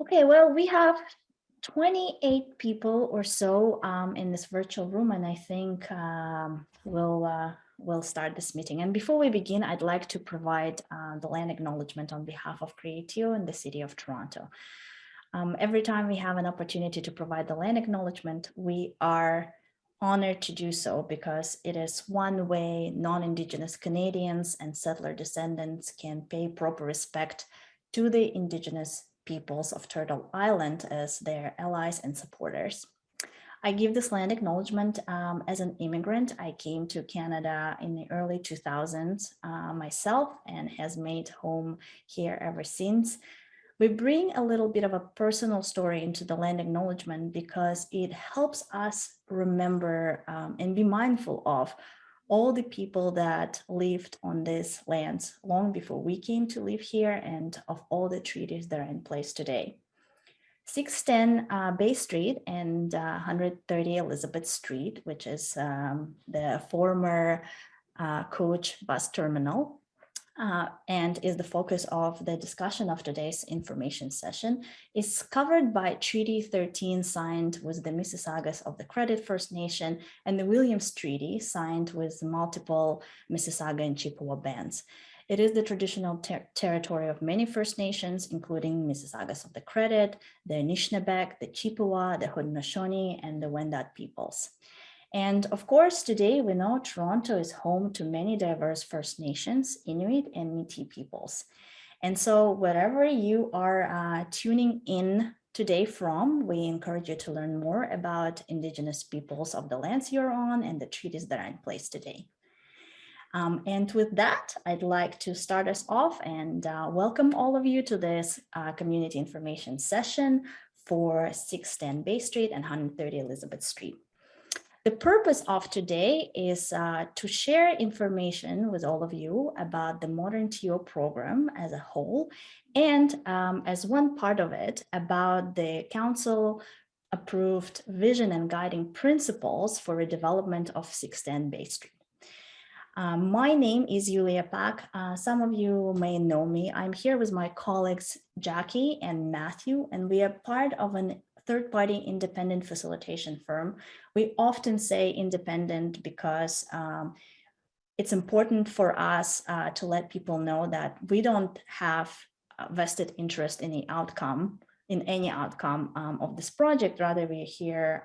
Okay, well, we have 28 people or so in this virtual room, and I think we'll start this meeting. And before we begin, I'd like to provide the land acknowledgement on behalf of CreateTO and the City of Toronto. Every time we have an opportunity to provide the land acknowledgement, we are honored to do so because it is one way non-Indigenous Canadians and settler descendants can pay proper respect to the Indigenous peoples of Turtle Island as their allies and supporters. I give this land acknowledgement as an immigrant. I came to Canada in the early 2000s myself and has made home here ever since. We bring a little bit of a personal story into the land acknowledgement because it helps us remember and be mindful of all the people that lived on these lands long before we came to live here and of all the treaties that are in place today. 610 Bay Street and 130 Elizabeth Street, which is the former coach bus terminal, and is the focus of the discussion of today's information session, is covered by Treaty 13 signed with the Mississaugas of the Credit First Nation and the Williams Treaty signed with multiple Mississauga and Chippewa bands. It is the traditional territory of many First Nations, including Mississaugas of the Credit, the Anishinaabeg, the Chippewa, the Haudenosaunee, and the Wendat peoples. And of course, today we know Toronto is home to many diverse First Nations, Inuit, and Métis peoples. And so wherever you are tuning in today from, we encourage you to learn more about Indigenous peoples of the lands you're on and the treaties that are in place today. And with that, I'd like to start us off and welcome all of you to this community information session for 610 Bay Street and 130 Elizabeth Street. The purpose of today is to share information with all of you about the ModernTO program as a whole, and as one part of it, about the council approved vision and guiding principles for the development of 610 Bay Street. My name is Yulia Pak. Some of you may know me. I'm here with my colleagues Jackie and Matthew, and we are part of an third-party independent facilitation firm. We often say independent because it's important for us to let people know that we don't have a vested interest in the outcome, in any outcome of this project. Rather, we're here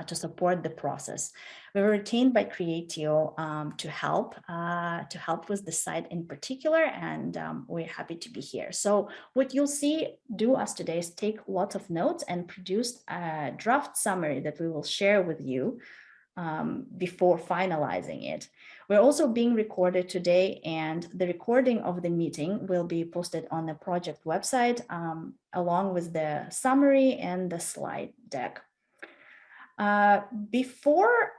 to support the process. We were retained by CreateTO to help with the site in particular, and we're happy to be here. So what you'll see us today is take lots of notes and produce a draft summary that we will share with you before finalizing it. We're also being recorded today, and the recording of the meeting will be posted on the project website along with the summary and the slide deck. Before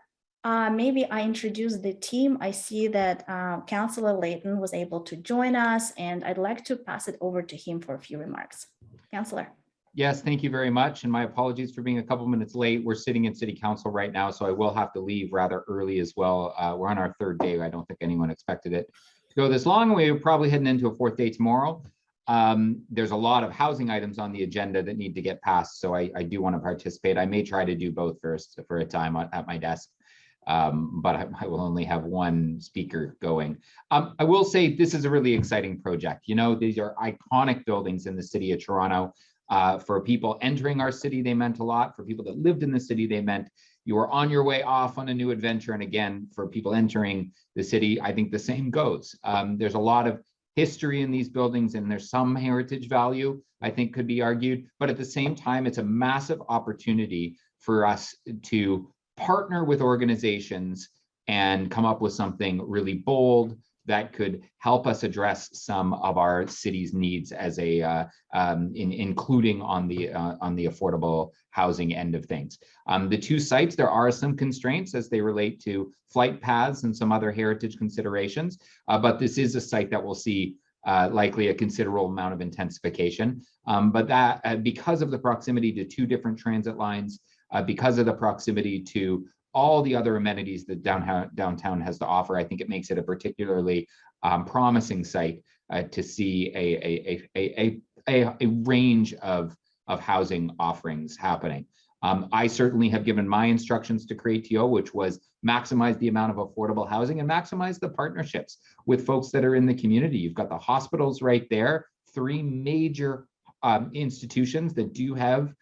maybe I introduce the team, I see that Councillor Layton was able to join us, and I'd like to pass it over to him for a few remarks. Councillor. Yes, thank you very much. And my apologies for being a couple minutes late. We're sitting in City Council right now, so I will have to leave rather early as well. We're on our third day. I don't think anyone expected it to go this long. We're probably heading into a fourth day tomorrow. There's a lot of housing items on the agenda that need to get passed, so I do want to participate. I may try to do both first for a time at my desk, but I will only have one speaker going. I will say this is a really exciting project. You know, these are iconic buildings in the city of Toronto. For people entering our city, they meant a lot. For people that lived in the city, they meant you were on your way off on a new adventure. And again, for people entering the city, I think the same goes. There's a lot of history in these buildings, and there's some heritage value, I think, could be argued. But at the same time, it's a massive opportunity for us to partner with organizations and come up with something really bold that could help us address some of our city's needs as a including on the affordable housing end of things. The two sites, there are some constraints as they relate to flight paths and some other heritage considerations, but this is a site that will see likely a considerable amount of intensification. But that because of the proximity to two different transit lines, because of the proximity to all the other amenities that downtown has to offer, I think it makes it a particularly promising site to see a range of housing offerings happening. I certainly have given my instructions to CreateTO, which was maximize the amount of affordable housing and maximize the partnerships with folks that are in the community. You've got the hospitals right there, 3 major institutions that do have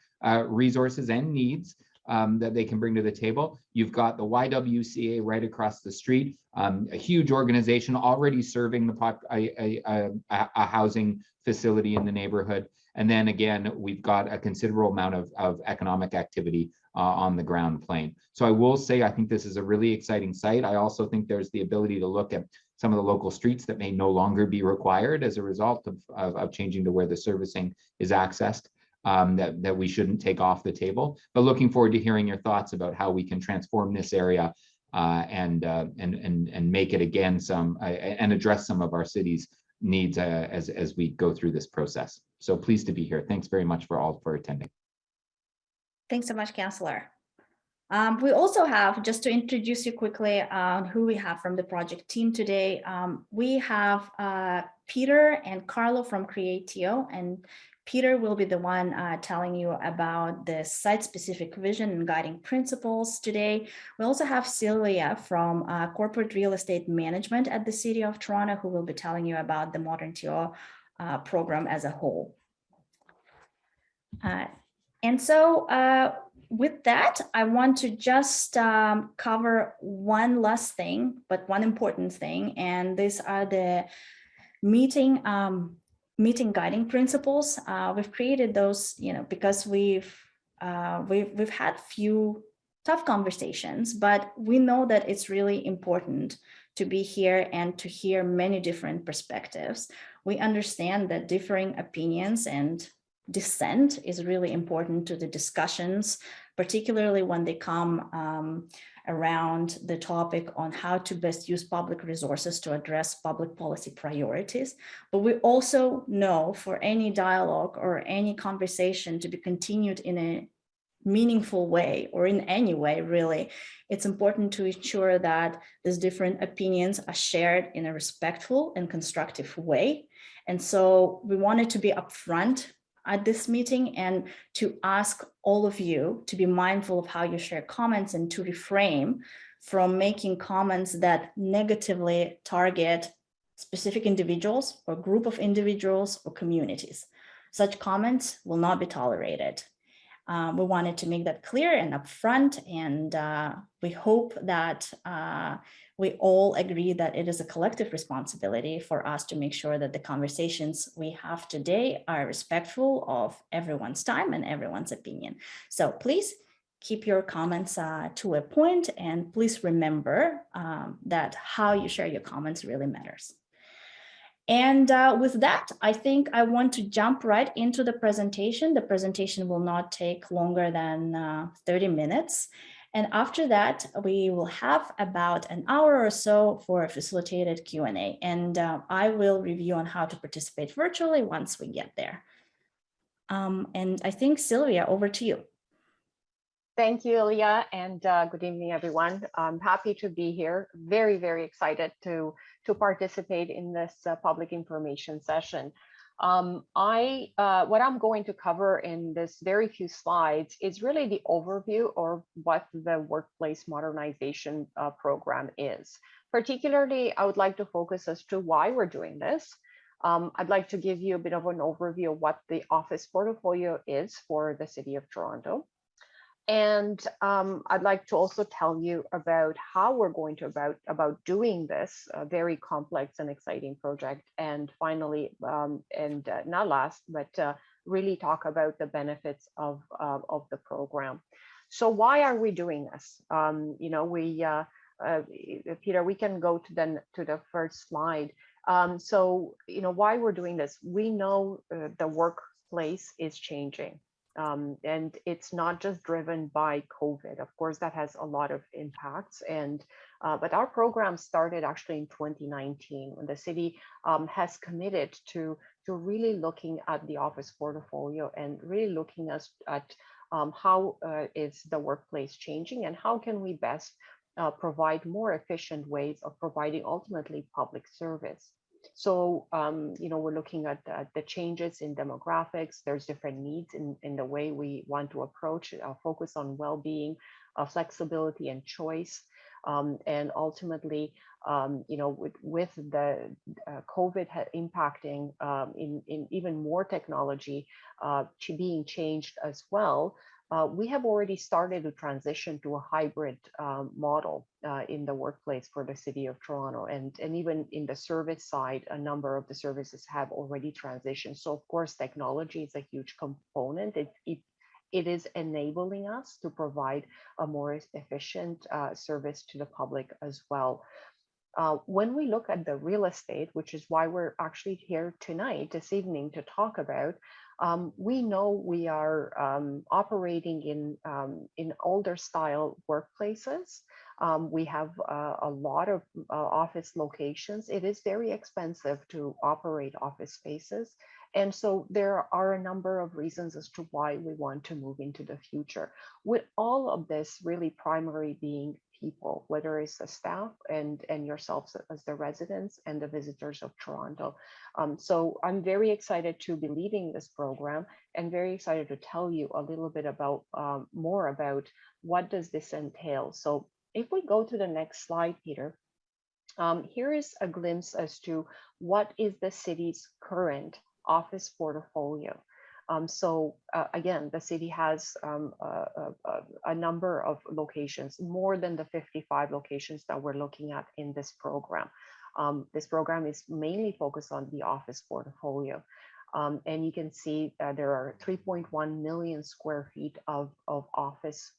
resources and needs that they can bring to the table. You've got the YWCA right across the street, a huge organization already serving a housing facility in the neighborhood. And then again, we've got a considerable amount of economic activity on the ground plane. So I will say, I think this is a really exciting site. I also think there's the ability to look at some of the local streets that may no longer be required as a result of changing to where the servicing is accessed. That we shouldn't take off the table, but looking forward to hearing your thoughts about how we can transform this area and make it again and address some of our city's needs as we go through this process. So pleased to be here. Thanks very much for attending. Thanks so much, Councillor. We also have, just to introduce you quickly on who we have from the project team today, we have Peter and Carlo from CreateTO, and Peter will be the one telling you about the site-specific vision and guiding principles today. We also have Sylvia from Corporate Real Estate Management at the City of Toronto, who will be telling you about the ModernTO program as a whole. And so with that, I want to just cover one last thing, but one important thing, and these are the meeting guiding principles. We've created those, because we've had few tough conversations, but we know that it's really important to be here and to hear many different perspectives. We understand that differing opinions and dissent is really important to the discussions, particularly when they come around the topic on how to best use public resources to address public policy priorities. But we also know for any dialogue or any conversation to be continued in a meaningful way, or in any way really, it's important to ensure that these different opinions are shared in a respectful and constructive way. And so we wanted to be upfront at this meeting and to ask all of you to be mindful of how you share comments and to refrain from making comments that negatively target specific individuals or group of individuals or communities. Such comments will not be tolerated. We wanted to make that clear and upfront, and we hope that we all agree that it is a collective responsibility for us to make sure that the conversations we have today are respectful of everyone's time and everyone's opinion. So please keep your comments to a point, and please remember that how you share your comments really matters. And with that, I think I want to jump right into the presentation. The presentation will not take longer than 30 minutes. And after that, we will have about an hour or so for a facilitated Q&A. And I will review on how to participate virtually once we get there. And I think, Sylvia, over to you. Thank you, Ilya, and good evening, everyone. I'm happy to be here. Very, very excited to participate in this public information session. What I'm going to cover in this very few slides is really the overview of what the workplace modernization program is. Particularly, I would like to focus as to why we're doing this. I'd like to give you a bit of an overview of what the office portfolio is for the City of Toronto. And I'd like to also tell you about how we're going to about doing this very complex and exciting project. And finally, and not last, but really talk about the benefits of the program. So why are we doing this? Peter, we can go to the first slide. Why we're doing this? We know the workplace is changing. And it's not just driven by COVID. Of course, that has a lot of impacts. But our program started actually in 2019 when the city has committed to really looking at the office portfolio and really looking at how is the workplace changing and how can we best provide more efficient ways of providing ultimately public service. So, we're looking at the changes in demographics. There's different needs in the way we want to approach it. I'll focus on well-being, flexibility, and choice. And ultimately, with the COVID impacting in even more technology being changed as well, we have already started to transition to a hybrid model in the workplace for the City of Toronto. And even in the service side, a number of the services have already transitioned. So of course, technology is a huge component. It is enabling us to provide a more efficient service to the public as well. When we look at the real estate, which is why we're actually here tonight, this evening, to talk about, we know we are operating in older style workplaces. We have a lot of office locations. It is very expensive to operate office spaces. And so there are a number of reasons as to why we want to move into the future. With all of this really primary being people, whether it's the staff and yourselves as the residents and the visitors of Toronto. So I'm very excited to be leading this program and very excited to tell you a little bit about more about what does this entail. So if we go to the next slide, Peter, here is a glimpse as to what is the city's current office portfolio. Again, the city has a number of locations, more than the 55 locations that we're looking at in this program. This program is mainly focused on the office portfolio. And you can see there are 3.1 million square feet of office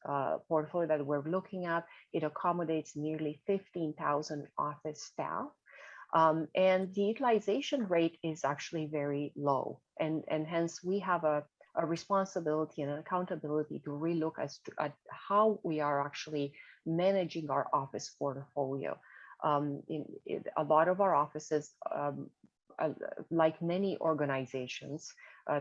portfolio that we're looking at. It accommodates nearly 15,000 office staff. And the utilization rate is actually very low. And hence we have a responsibility and an accountability to relook at how we are actually managing our office portfolio. A lot of our offices, like many organizations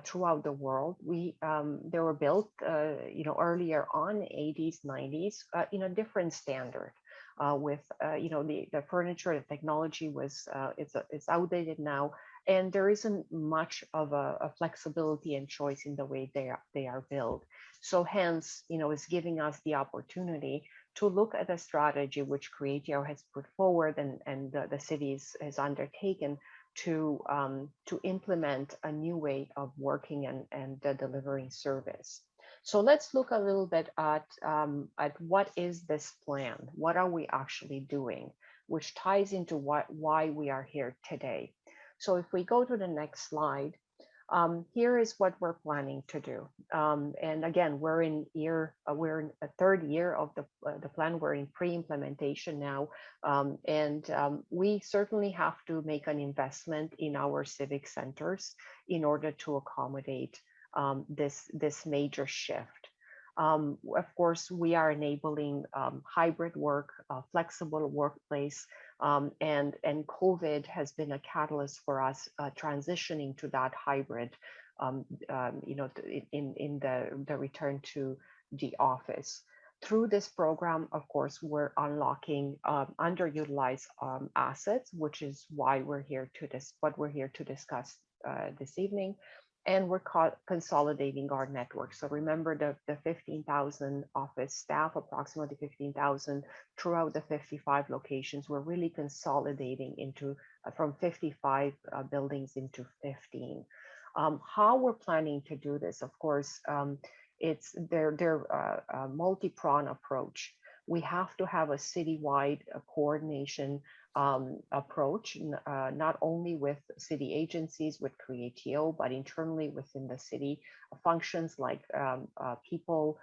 throughout the world, they were built earlier on, 80s, 90s, in a different standard. With the furniture, the technology was it's outdated now, and there isn't much of a flexibility and choice in the way they are built. So hence, it's giving us the opportunity to look at a strategy which CreateTO has put forward and the city has undertaken to implement a new way of working and delivering service. So let's look a little bit at what is this plan? What are we actually doing? Which ties into why we are here today. So if we go to the next slide, here is what we're planning to do. And again, we're in a third year of the plan. We're in pre-implementation now, and we certainly have to make an investment in our civic centers in order to accommodate this major shift. Of course, we are enabling hybrid work, flexible workplace, and COVID has been a catalyst for us transitioning to that hybrid, in the return to the office. Through this program, of course, we're unlocking underutilized assets, which is why we're here to discuss this evening. And we're consolidating our network. So remember the 15,000 office staff, approximately 15,000 throughout the 55 locations. We're really consolidating from 55 buildings into 15. How we're planning to do this, of course, it's a multi-pronged approach. We have to have a citywide coordination approach, not only with city agencies, with CreateTO, but internally within the city. Functions like people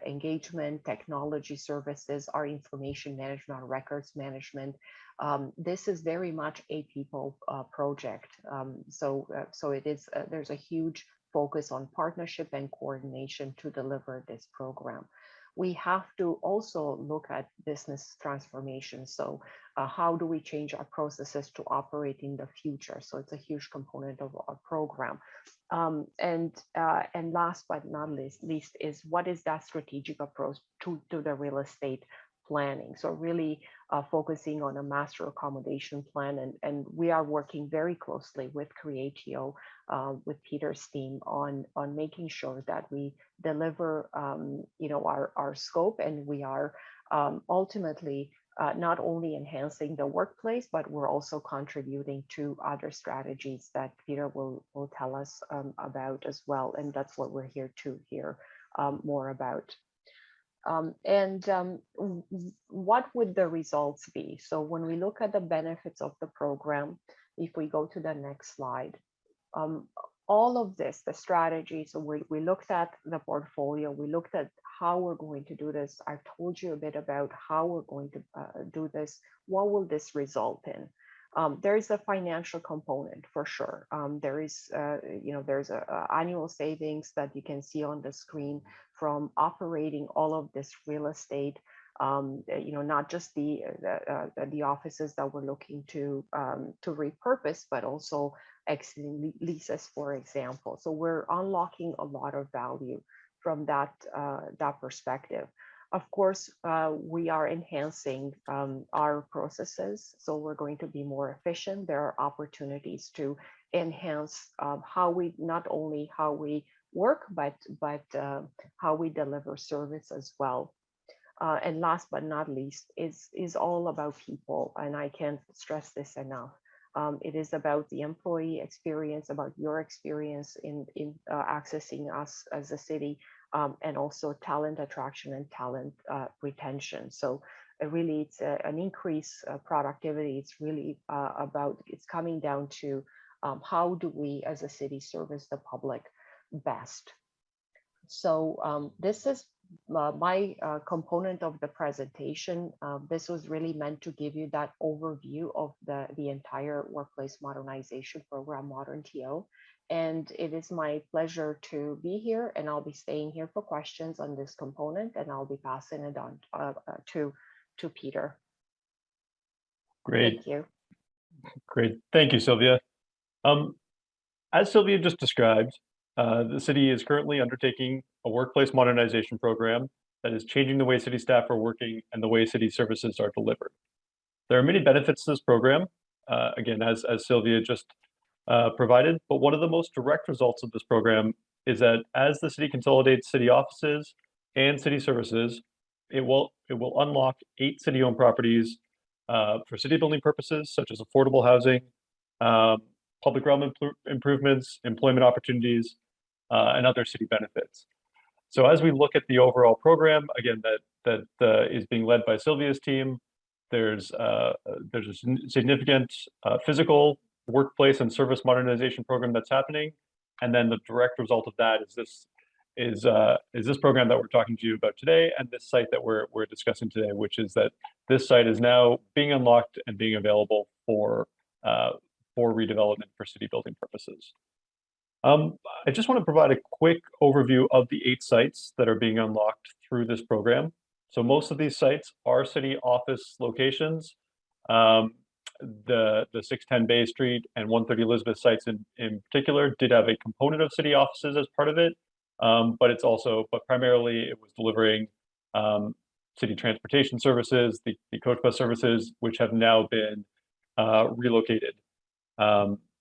engagement, technology services, our information management, our records management. This is very much a people project. So it is. There's a huge focus on partnership and coordination to deliver this program. We have to also look at business transformation. So how do we change our processes to operate in the future? So it's a huge component of our program. And last but not least is what is that strategic approach to the real estate planning. So really focusing on a master accommodation plan, and we are working very closely with CreateTO, with Peter's team on making sure that we deliver our scope, and we are ultimately not only enhancing the workplace, but we're also contributing to other strategies that Peter will tell us about as well. And that's what we're here to hear more about. What would the results be? So when we look at the benefits of the program, if we go to the next slide, all of this, the strategy, so we looked at the portfolio, we looked at how we're going to do this. I've told you a bit about how we're going to do this. What will this result in? There is a financial component for sure. There's a annual savings that you can see on the screen from operating all of this real estate. Not just the offices that we're looking to repurpose, but also exiting leases, for example. So we're unlocking a lot of value from that perspective. Of course, we are enhancing our processes, so we're going to be more efficient. There are opportunities to enhance not only how we work, but how we deliver service as well. And last but not least is all about people, and I can't stress this enough. It is about the employee experience, about your experience in accessing us as a city, and also talent attraction and talent retention. So really, it's an increased productivity. It's really it's coming down to how do we as a city service the public best. So this is my component of the presentation. This was really meant to give you that overview of the entire workplace modernization program, ModernTO. And it is my pleasure to be here, and I'll be staying here for questions on this component, and I'll be passing it on to Peter. Great. Thank you. Great. Thank you, Sylvia. As Sylvia just described, the city is currently undertaking a workplace modernization program that is changing the way city staff are working and the way city services are delivered. There are many benefits to this program, again, as Sylvia just provided, but one of the most direct results of this program is that as the city consolidates city offices and city services, it will unlock 8 city-owned properties for city building purposes, such as affordable housing, public realm improvements, employment opportunities, and other city benefits. So as we look at the overall program, again, that is being led by Sylvia's team, there's a significant physical workplace and service modernization program that's happening, and then the direct result of that is this program that we're talking to you about today, and this site that we're discussing today, which is that this site is now being unlocked and being available for redevelopment for city building purposes. I just want to provide a quick overview of the 8 sites that are being unlocked through this program. So most of these sites are city office locations. The 610 Bay Street and 130 Elizabeth sites in particular did have a component of city offices as part of it, but primarily it was delivering city transportation services, the coach bus services, which have now been relocated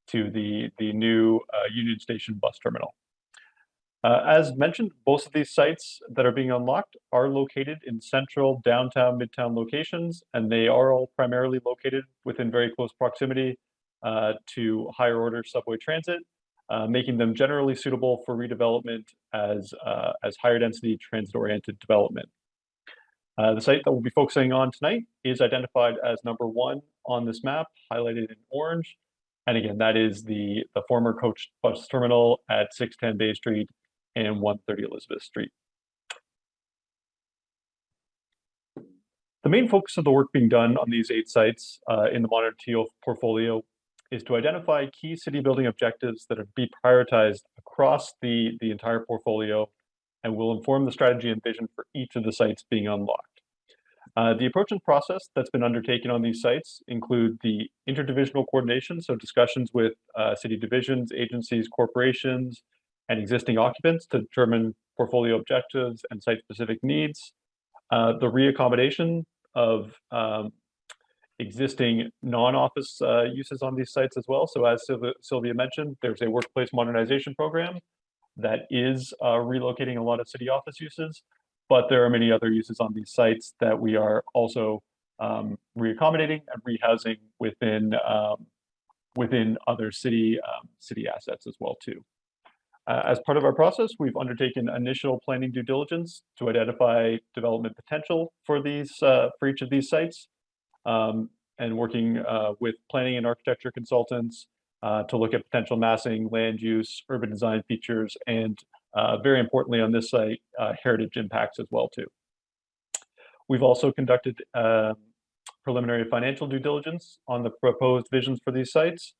to the new Union Station bus terminal. As mentioned, most of these sites that are being unlocked are located in central, downtown, midtown locations, and they are all primarily located within very close proximity to higher order subway transit, making them generally suitable for redevelopment as higher density transit-oriented development. The site that we'll be focusing on tonight is identified as number 1 on this map, highlighted in orange. And again, that is the former coach bus terminal at 610 Bay Street and 130 Elizabeth Street. The main focus of the work being done on these 8 sites in the ModernTO portfolio is to identify key city building objectives that are be prioritized across the entire portfolio and will inform the strategy and vision for each of the sites being unlocked. The approach and process that's been undertaken on these sites include the interdivisional coordination, so discussions with city divisions, agencies, corporations, and existing occupants to determine portfolio objectives and site-specific needs. The reaccommodation of existing non-office uses on these sites as well. So as Sylvia mentioned, there's a workplace modernization program that is relocating a lot of city office uses, but there are many other uses on these sites that we are also reaccommodating and rehousing within other city assets as well too. As part of our process, we've undertaken initial planning due diligence to identify development potential for each of these sites, and working with planning and architecture consultants to look at potential massing, land use, urban design features, and very importantly on this site, heritage impacts as well too. We've also conducted preliminary financial due diligence on the proposed visions for these sites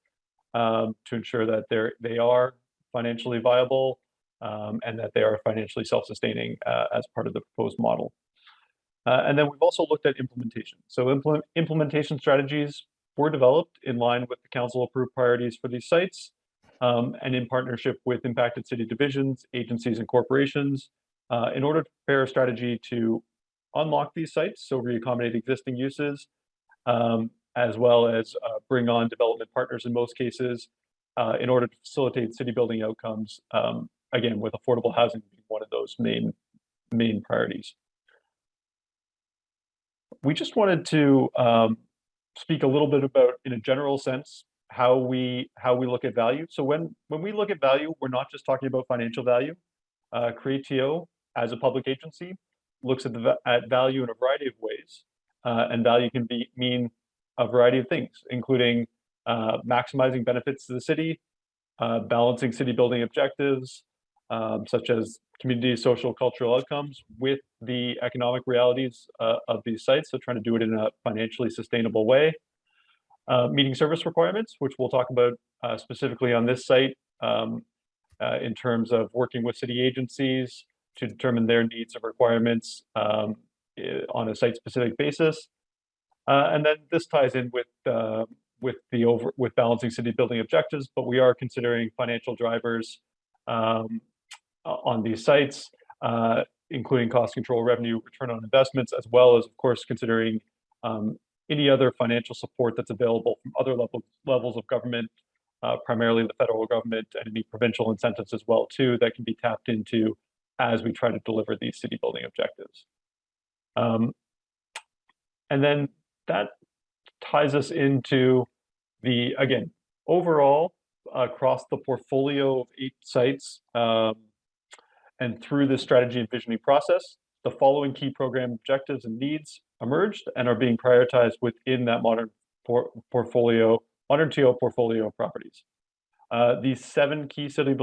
to ensure that they are financially viable and that they are financially self-sustaining as part of the proposed model. And then we've also looked at implementation. So implementation strategies were developed in line with the council-approved priorities for these sites, and in partnership with impacted city divisions, agencies, and corporations, in order to prepare a strategy to unlock these sites, so reaccommodate existing uses, as well as bring on development partners in most cases, in order to facilitate city building outcomes, again, with affordable housing being one of those main priorities. We just wanted to speak a little bit about, in a general sense, how we look at value. So when we look at value, we're not just talking about financial value. CreateTO, as a public agency, looks at value in a variety of ways, and value can mean a variety of things, including maximizing benefits to the city, balancing city building objectives, such as community, social, cultural outcomes with the economic realities of these sites, so trying to do it in a financially sustainable way. Meeting service requirements, which we'll talk about specifically on this site, in terms of working with city agencies to determine their needs and requirements on a site-specific basis. And then this ties in with balancing city building objectives, but we are considering financial drivers on these sites, including cost control, revenue, return on investments, as well as, of course, considering any other financial support that's available from other levels of government, primarily the federal government, and any provincial incentives as well too that can be tapped into as we try to deliver these city building objectives. And then that ties us into the, again, overall, across the portfolio of 8 sites, and through the strategy and visioning process, the following key program objectives and needs emerged and are being prioritized within that ModernTO portfolio of properties. These 7 key city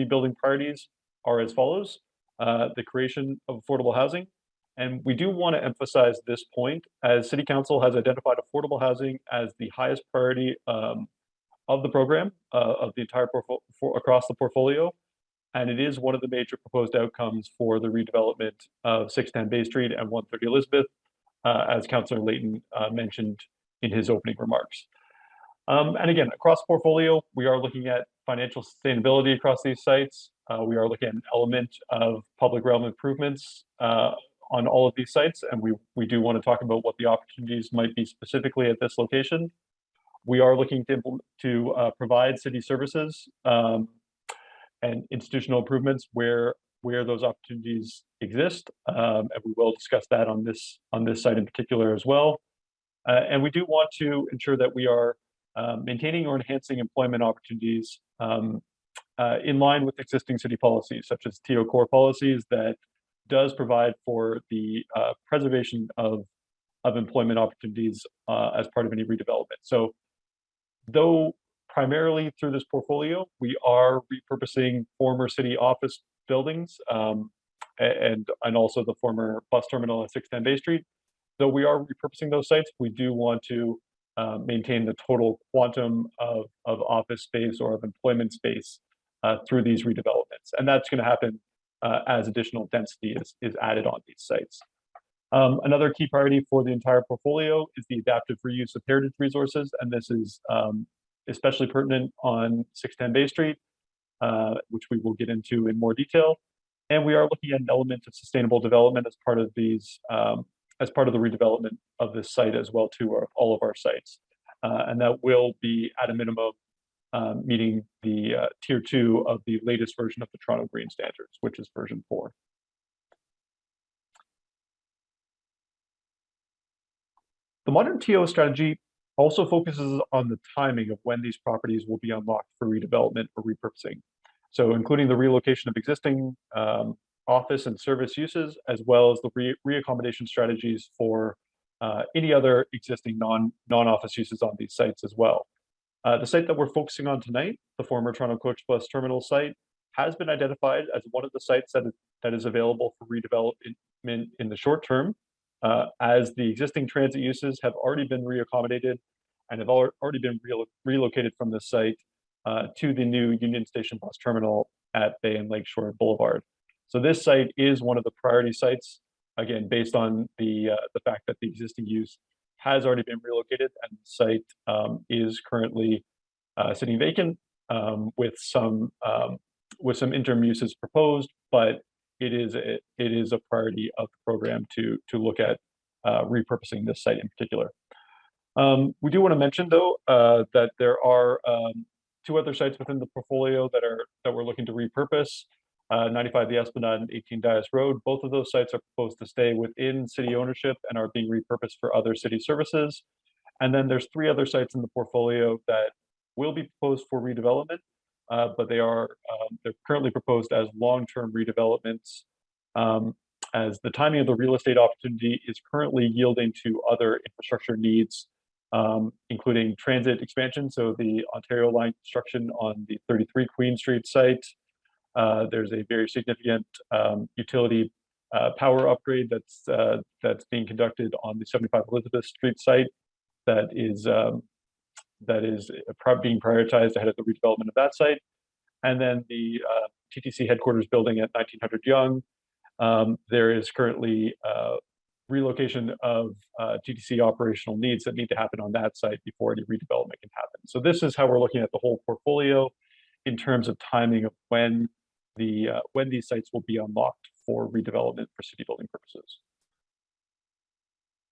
building priorities are as follows: the creation of affordable housing. And we do want to emphasize this point, as City Council has identified affordable housing as the highest priority of the program, of the entire across the portfolio. And it is one of the major proposed outcomes for the redevelopment of 610 Bay Street and 130 Elizabeth, as Councillor Layton mentioned in his opening remarks. And again, across portfolio, we are looking at financial sustainability across these sites. We are looking at an element of public realm improvements on all of these sites, and we do want to talk about what the opportunities might be specifically at this location. We are looking to provide city services and institutional improvements where those opportunities exist, and we will discuss that on this site in particular as well. And we do want to ensure that we are maintaining or enhancing employment opportunities in line with existing city policies, such as TO core policies that does provide for the preservation of employment opportunities as part of any redevelopment. So though primarily through this portfolio, we are repurposing former city office buildings and also the former bus terminal at 610 Bay Street. Though we are repurposing those sites, we do want to maintain the total quantum of office space or of employment space through these redevelopments. And that's going to happen as additional density is added on these sites. Another key priority for the entire portfolio is the adaptive reuse of heritage resources, and this is especially pertinent on 610 Bay Street, which we will get into in more detail. And we are looking at an element of sustainable development as part of these as part of the redevelopment of this site as well too, or all of our sites. And that will be at a minimum meeting the tier 2 of the latest version of the Toronto Green Standards, which is version 4. The ModernTO strategy also focuses on the timing of when these properties will be unlocked for redevelopment or repurposing. So including the relocation of existing office and service uses, as well as the reaccommodation strategies for any other existing non-office uses on these sites as well. The site that we're focusing on tonight, the former Toronto Coach Bus Terminal site, has been identified as one of the sites that is available for redevelopment in the short term, as the existing transit uses have already been reaccommodated and have already been relocated from the site to the new Union Station Bus Terminal at Bay and Lakeshore Boulevard. So this site is one of the priority sites, again, based on the fact that the existing use has already been relocated and the site is currently sitting vacant with some interim uses proposed, but it is a priority of the program to look at repurposing this site in particular. We do want to mention though that there are 2 other sites within the portfolio that we're looking to repurpose. 95 the Esplanade and 18 Dias Road. Both of those sites are proposed to stay within city ownership and are being repurposed for other city services. And then there's 3 other sites in the portfolio that will be proposed for redevelopment, but they're currently proposed as long-term redevelopments, as the timing of the real estate opportunity is currently yielding to other infrastructure needs, including transit expansion. So the Ontario Line construction on the 33 Queen Street site. There's a very significant utility power upgrade that's being conducted on the 75 Elizabeth Street site that is being prioritized ahead of the redevelopment of that site. And then the TTC headquarters building at 1900 Yonge. There is currently relocation of TTC operational needs that need to happen on that site before any redevelopment can happen. So this is how we're looking at the whole portfolio in terms of timing of when these sites will be unlocked for redevelopment for city building purposes.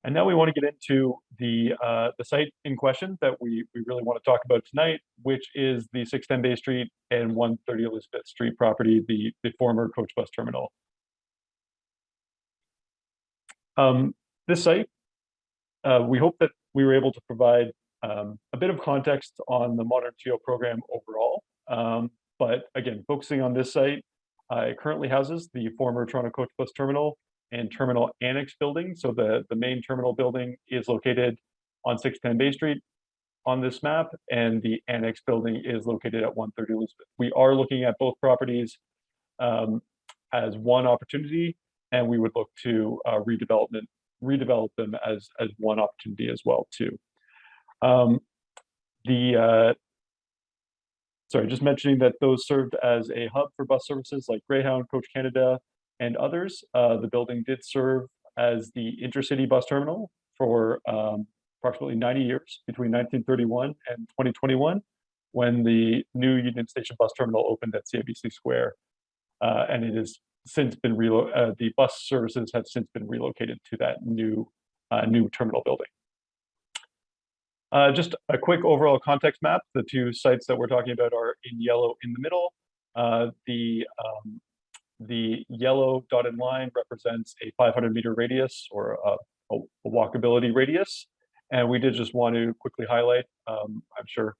And now we want to get into the site in question that we really want to talk about tonight, which is the 610 Bay Street and 130 Elizabeth Street property, the former Coach Bus Terminal. This site, we hope that we were able to provide a bit of context on the ModernTO program overall. But again, focusing on this site, it currently houses the former Toronto Coach Bus Terminal and Terminal Annex building. So the main terminal building is located on 610 Bay Street on this map, and the Annex building is located at 130 Elizabeth. We are looking at both properties as one opportunity, and we would look to redevelop them as one opportunity as well too. Sorry, just mentioning that those served as a hub for bus services like Greyhound, Coach Canada, and others. The building did serve as the intercity bus terminal for approximately 90 years, between 1931 and 2021, when the new Union Station bus terminal opened at CIBC Square. And it has since been the bus services have since been relocated to that new terminal building. Just a quick overall context map. The 2 sites that we're talking about are in yellow in the middle. The yellow dotted line represents a 500-meter radius or a walkability radius. And we did just want to quickly highlight, I'm sure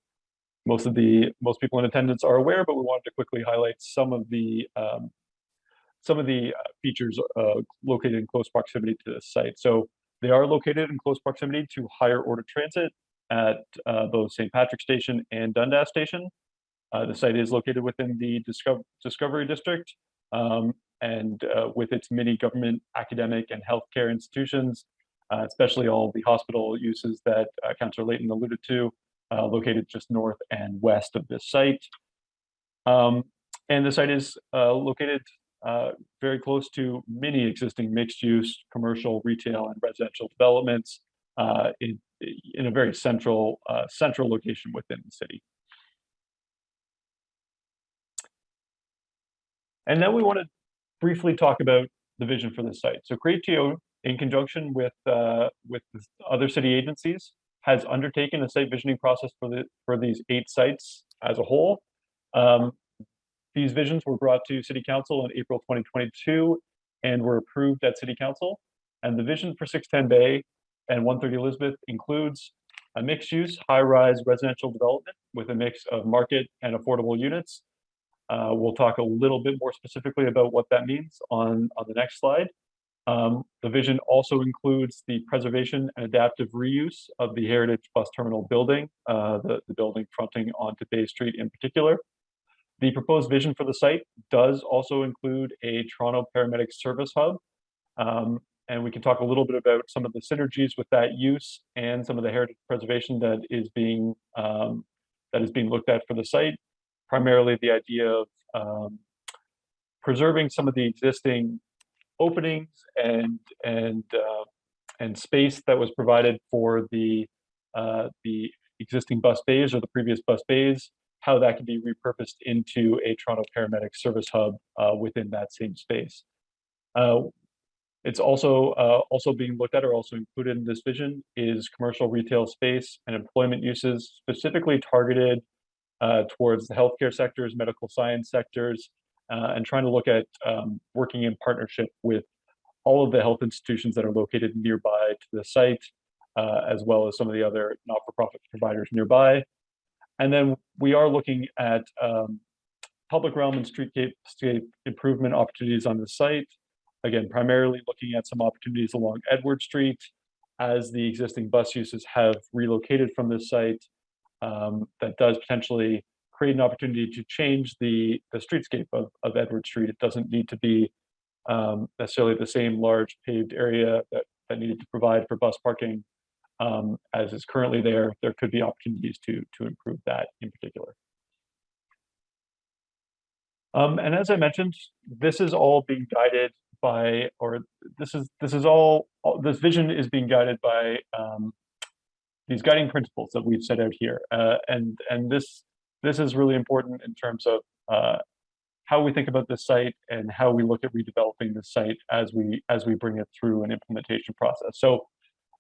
most people in attendance are aware, but we wanted to quickly highlight some of the features located in close proximity to this site. So they are located in close proximity to higher order transit at both St. Patrick Station and Dundas Station. The site is located within the Discovery District, and with its many government, academic, and healthcare institutions, especially all the hospital uses that Councillor Layton alluded to, located just north and west of this site. And the site is located very close to many existing mixed-use, commercial, retail, and residential developments in a very central location within the city. And then we want to briefly talk about the vision for this site. So CreateTO in conjunction with other city agencies, has undertaken a site visioning process for these 8 sites as a whole. These visions were brought to City Council in April 2022 and were approved at City Council. And the vision for 610 Bay and 130 Elizabeth includes a mixed-use, high-rise residential development with a mix of market and affordable units. We'll talk a little bit more specifically about what that means on the next slide. The vision also includes the preservation and adaptive reuse of the Heritage Bus Terminal building, the building fronting onto Bay Street in particular. The proposed vision for the site does also include a Toronto Paramedics service hub. And we can talk a little bit about some of the synergies with that use and some of the heritage preservation that is being looked at for the site. Primarily the idea of preserving some of the existing openings and space that was provided for the existing bus bays or the previous bus bays, how that can be repurposed into a Toronto Paramedics service hub within that same space. It's also being looked at, or also included in this vision, is commercial retail space and employment uses specifically targeted towards the healthcare sectors, medical science sectors, and trying to look at working in partnership with all of the health institutions that are located nearby to the site, as well as some of the other not-for-profit providers nearby. And then we are looking at public realm and streetscape improvement opportunities on the site. Again, primarily looking at some opportunities along Edward Street as the existing bus uses have relocated from this site. That does potentially create an opportunity to change the streetscape of Edward Street. It doesn't need to be necessarily the same large paved area that needed to provide for bus parking as is currently there. There could be opportunities to improve that in particular. And as I mentioned, this is all being guided by, or this vision is being guided by these guiding principles that we've set out here. And this is really important in terms of how we think about this site and how we look at redeveloping this site as we bring it through an implementation process. So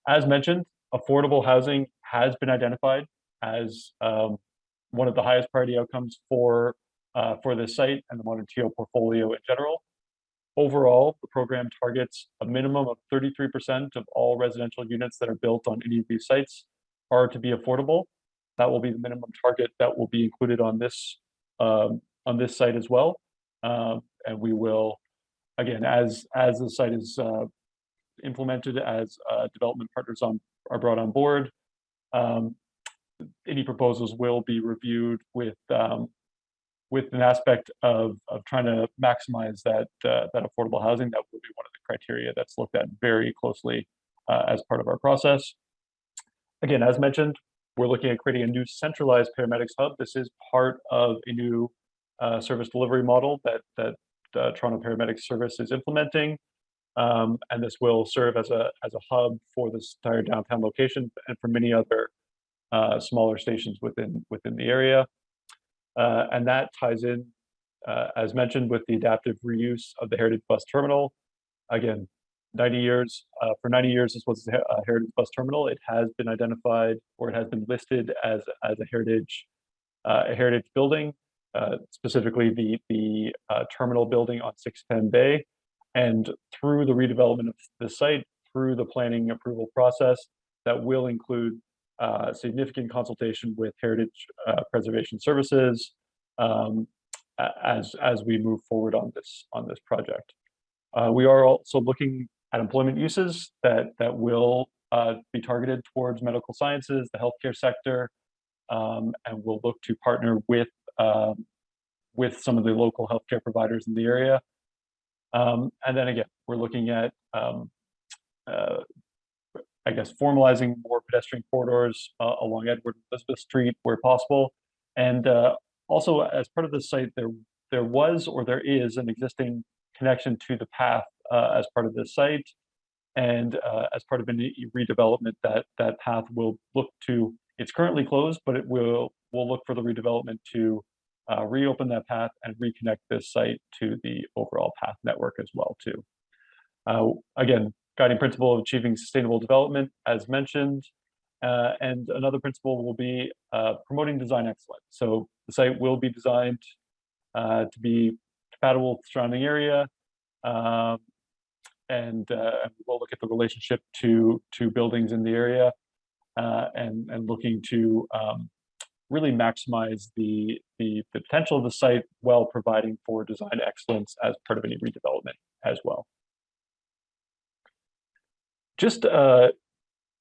as mentioned, affordable housing has been identified as one of the highest priority outcomes for this site and the ModernTO portfolio in general. Overall, the program targets a minimum of 33% of all residential units that are built on any of these sites are to be affordable. That will be the minimum target that will be included on this site as well. And we will, again, as the site is implemented, as development partners are brought on board, any proposals will be reviewed with an aspect of trying to maximize that affordable housing. That will be one of the criteria that's looked at very closely as part of our process. Again, as mentioned, we're looking at creating a new centralized paramedics hub. This is part of a new service delivery model that Toronto Paramedics Service is implementing. And this will serve as a hub for this entire downtown location and for many other smaller stations within the area. And that ties in, as mentioned, with the adaptive reuse of the Heritage Bus Terminal. Again, 90 years, for 90 years, this was a Heritage Bus Terminal. It has been identified, or it has been listed as a heritage building, specifically the terminal building on 610 Bay. And through the redevelopment of the site, through the planning approval process, that will include significant consultation with Heritage Preservation Services as we move forward on this project. We are also looking at employment uses that will be targeted towards medical sciences, the healthcare sector, and we'll look to partner with some of the local healthcare providers in the area. And then again, we're looking at I guess formalizing more pedestrian corridors along Edward and Elizabeth Street where possible. And also as part of the site, there was, or there is, an existing connection to the path as part of this site. And as part of any redevelopment, that path will look to, it's currently closed, but we'll look for the redevelopment to reopen that path and reconnect this site to the overall path network as well too. Again, guiding principle of achieving sustainable development, as mentioned. And another principle will be promoting design excellence. So the site will be designed to be compatible with the surrounding area, and we'll look at the relationship to buildings in the area, and looking to really maximize the potential of the site while providing for design excellence as part of any redevelopment as well. Just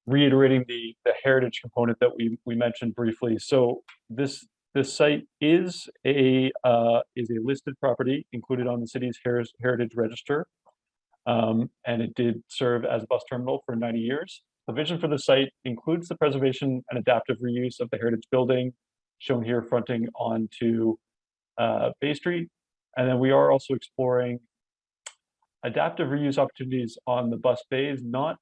reiterating the heritage component that we mentioned briefly. So this site is a listed property included on the city's heritage register, and it did serve as a bus terminal for 90 years. The vision for the site includes the preservation and adaptive reuse of the heritage building, shown here fronting onto Bay Street. And then we are also exploring adaptive reuse opportunities on the bus bays, not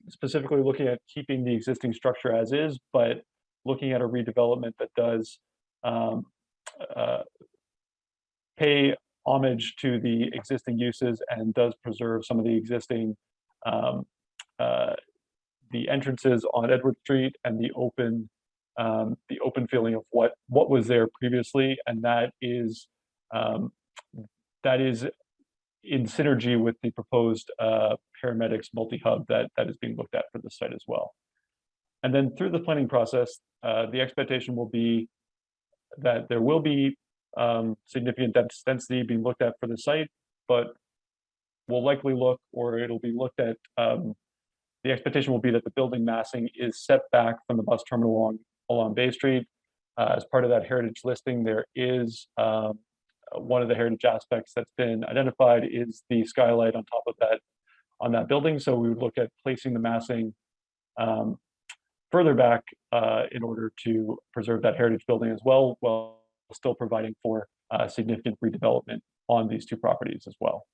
specifically looking at keeping the existing structure as is, but looking at a redevelopment that does pay homage to the existing uses and does preserve some of the existing the entrances on Edward Street and the open feeling of what was there previously, and that is in synergy with the proposed Paramedics multi-hub that is being looked at for the site as well. And then through the planning process, the expectation will be that there will be significant density being looked at for the site, but we'll likely look, or it'll be looked at, the expectation will be that the building massing is set back from the bus terminal along Bay Street. As part of that heritage listing, there is one of the heritage aspects that's been identified is the skylight on top of that building. So we would look at placing the massing further back in order to preserve that heritage building as well, while still providing for significant redevelopment on these two properties as well.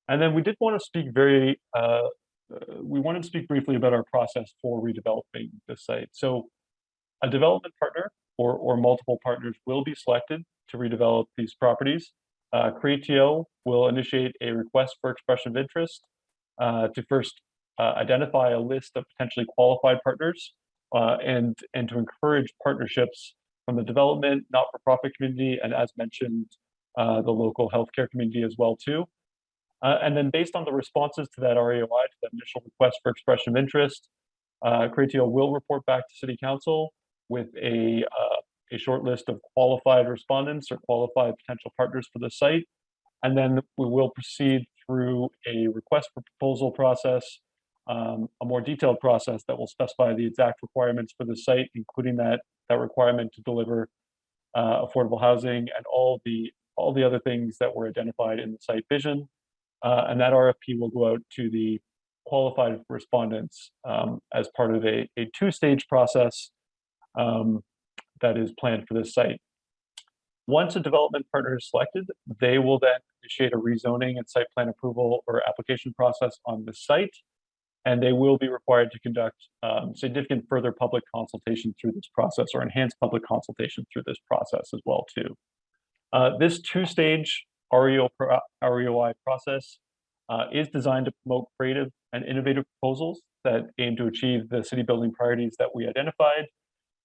And then we did want to speak we wanted to speak briefly about our process for redeveloping the site. So a development partner or multiple partners will be selected to redevelop these properties. CreateTO will initiate a request for expression of interest to first identify a list of potentially qualified partners and to encourage partnerships from the development, not-for-profit community, and as mentioned, the local healthcare community as well too. And then based on the responses to that REOI, to that initial request for expression of interest, CreateTO will report back to City Council with a short list of qualified respondents or qualified potential partners for the site. And then we will proceed through a request for proposal process, a more detailed process that will specify the exact requirements for the site, including that requirement to deliver affordable housing and all the other things that were identified in the site vision. And that RFP will go out to the qualified respondents as part of a two-stage process that is planned for this site. Once a development partner is selected, they will then initiate a rezoning and site plan approval or application process on the site, and they will be required to conduct significant further public consultation through this process, or enhanced public consultation through this process as well too. This two-stage REOI process is designed to promote creative and innovative proposals that aim to achieve the city building priorities that we identified,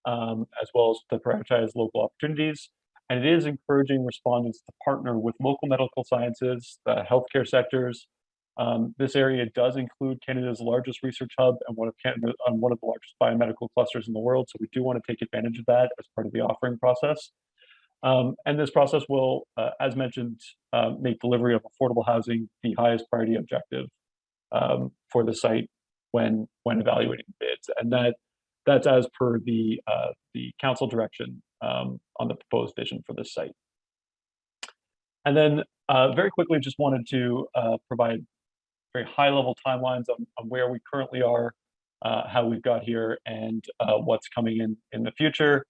as well as to prioritize local opportunities. And it is encouraging respondents to partner with local medical sciences, the healthcare sectors. This area does include Canada's largest research hub and one of the largest biomedical clusters in the world. So we do want to take advantage of that as part of the offering process. And this process will, as mentioned, make delivery of affordable housing the highest priority objective for the site when evaluating bids. And that's as per the council direction on the proposed vision for this site. And then very quickly, just wanted to provide very high-level timelines on where we currently are, how we've got here, and what's coming in the future.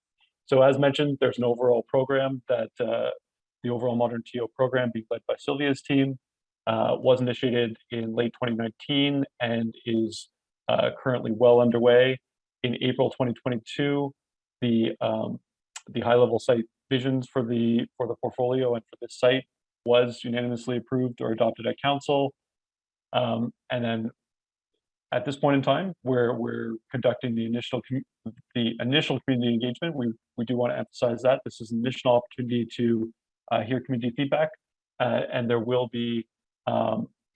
So as mentioned, there's an overall program that the overall ModernTO program being led by Sylvia's team was initiated in late 2019 and is currently well underway. In April 2022, the high-level site visions for the portfolio and for this site was unanimously approved or adopted at council. And then at this point in time, where we're conducting the initial community engagement, we do want to emphasize that this is an initial opportunity to hear community feedback, and there will be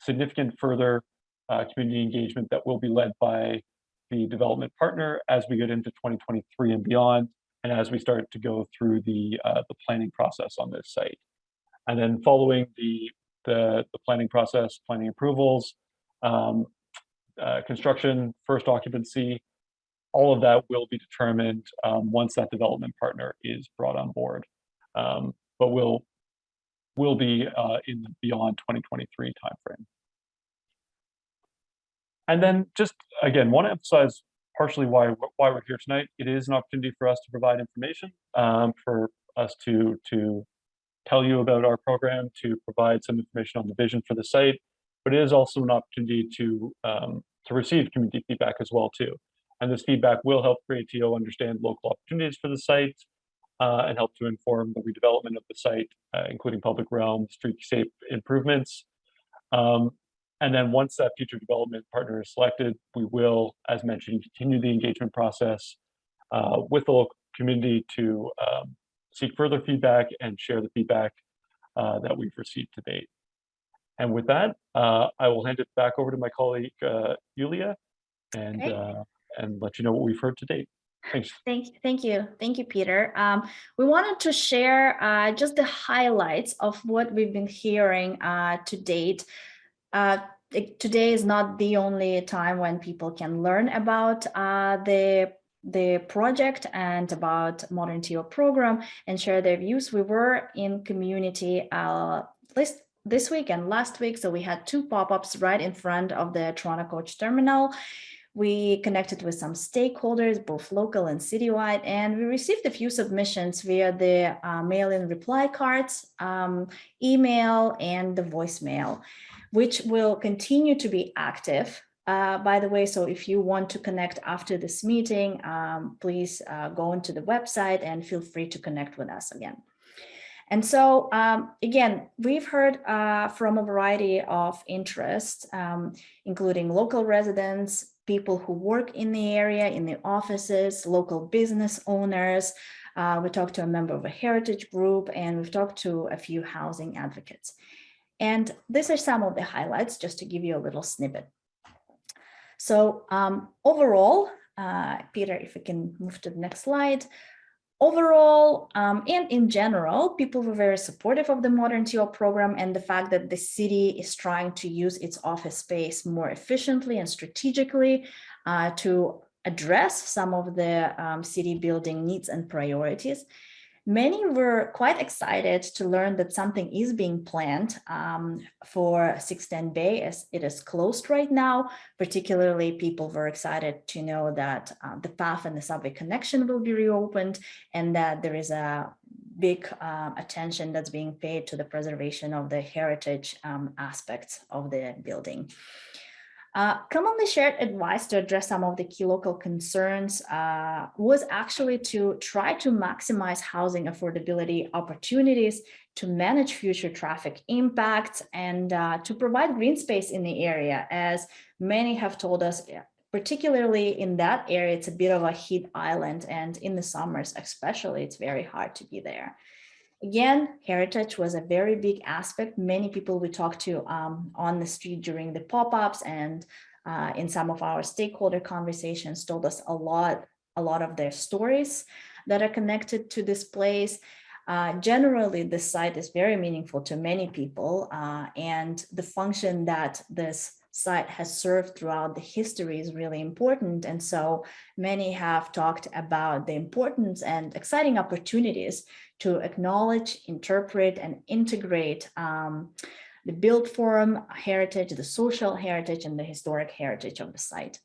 significant further community engagement that will be led by the development partner as we get into 2023 and beyond, and as we start to go through the planning process on this site. And then following the planning process, planning approvals, construction, first occupancy, all of that will be determined once that development partner is brought on board. But we'll be in the beyond 2023 timeframe. And then just again, want to emphasize partially why we're here tonight. It is an opportunity for us to provide information, for us to tell you about our program, to provide some information on the vision for the site, but it is also an opportunity to receive community feedback as well too. And this feedback will help CreateTO understand local opportunities for the site and help to inform the redevelopment of the site, including public realm, streetscape improvements. And then once that future development partner is selected, we will, as mentioned, continue the engagement process with the local community to seek further feedback and share the feedback that we've received to date. And with that, I will hand it back over to my colleague, Yulia, and let you know what we've heard to date. Thanks. Thank you, Peter. We wanted to share just the highlights of what we've been hearing to date. Today is not the only time when people can learn about the project and about ModernTO program and share their views. We were in community this week and last week, so we had 2 pop-ups right in front of the Toronto Coach Terminal. We connected with some stakeholders, both local and citywide, and we received a few submissions via the mail-in reply cards, email, and the voicemail, which will continue to be active, by the way. So if you want to connect after this meeting, please go into the website and feel free to connect with us again. And so, again, we've heard from a variety of interests, including local residents, people who work in the area, in the offices, local business owners. We talked to a member of a heritage group, and we've talked to a few housing advocates. And these are some of the highlights, just to give you a little snippet. So overall, Peter, if we can move to the next slide. Overall, and in general, people were very supportive of the ModernTO program and the fact that the city is trying to use its office space more efficiently and strategically to address some of the city building needs and priorities. Many were quite excited to learn that something is being planned for 610 Bay as it is closed right now. Particularly, people were excited to know that the path and the subway connection will be reopened and that there is a big attention that's being paid to the preservation of the heritage aspects of the building. Commonly shared advice to address some of the key local concerns was actually to try to maximize housing affordability opportunities, to manage future traffic impacts, and to provide green space in the area. As many have told us, particularly in that area, it's a bit of a heat island, and in the summers especially, it's very hard to be there. Again, heritage was a very big aspect. Many people we talked to on the street during the pop-ups and in some of our stakeholder conversations told us a lot of their stories that are connected to this place. Generally, this site is very meaningful to many people, and the function that this site has served throughout the history is really important. And so many have talked about the importance and exciting opportunities to acknowledge, interpret, and integrate the built form heritage, the social heritage, and the historic heritage of the site.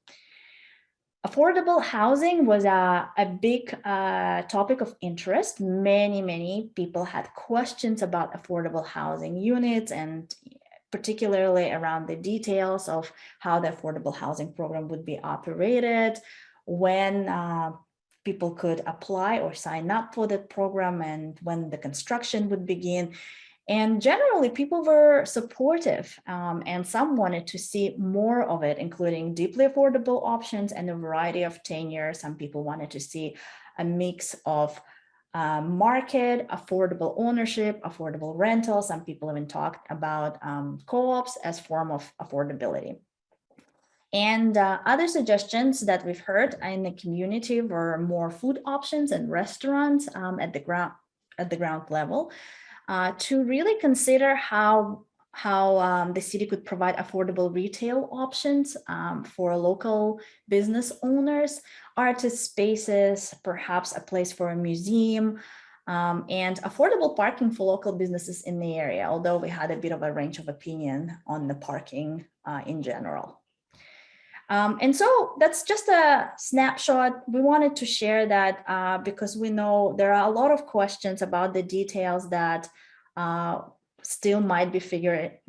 Affordable housing was a big topic of interest. Many people had questions about affordable housing units, and particularly around the details of how the affordable housing program would be operated, when people could apply or sign up for the program, and when the construction would begin. And generally, people were supportive, and some wanted to see more of it, including deeply affordable options and a variety of tenure. Some people wanted to see a mix of market, affordable ownership, affordable rental. Some people even talked about co-ops as form of affordability. And other suggestions that we've heard in the community were more food options and restaurants at the ground level. To really consider how the city could provide affordable retail options for local business owners, artist spaces, perhaps a place for a museum, and affordable parking for local businesses in the area, although we had a bit of a range of opinion on the parking in general. And so that's just a snapshot. We wanted to share that because we know there are a lot of questions about the details that still might be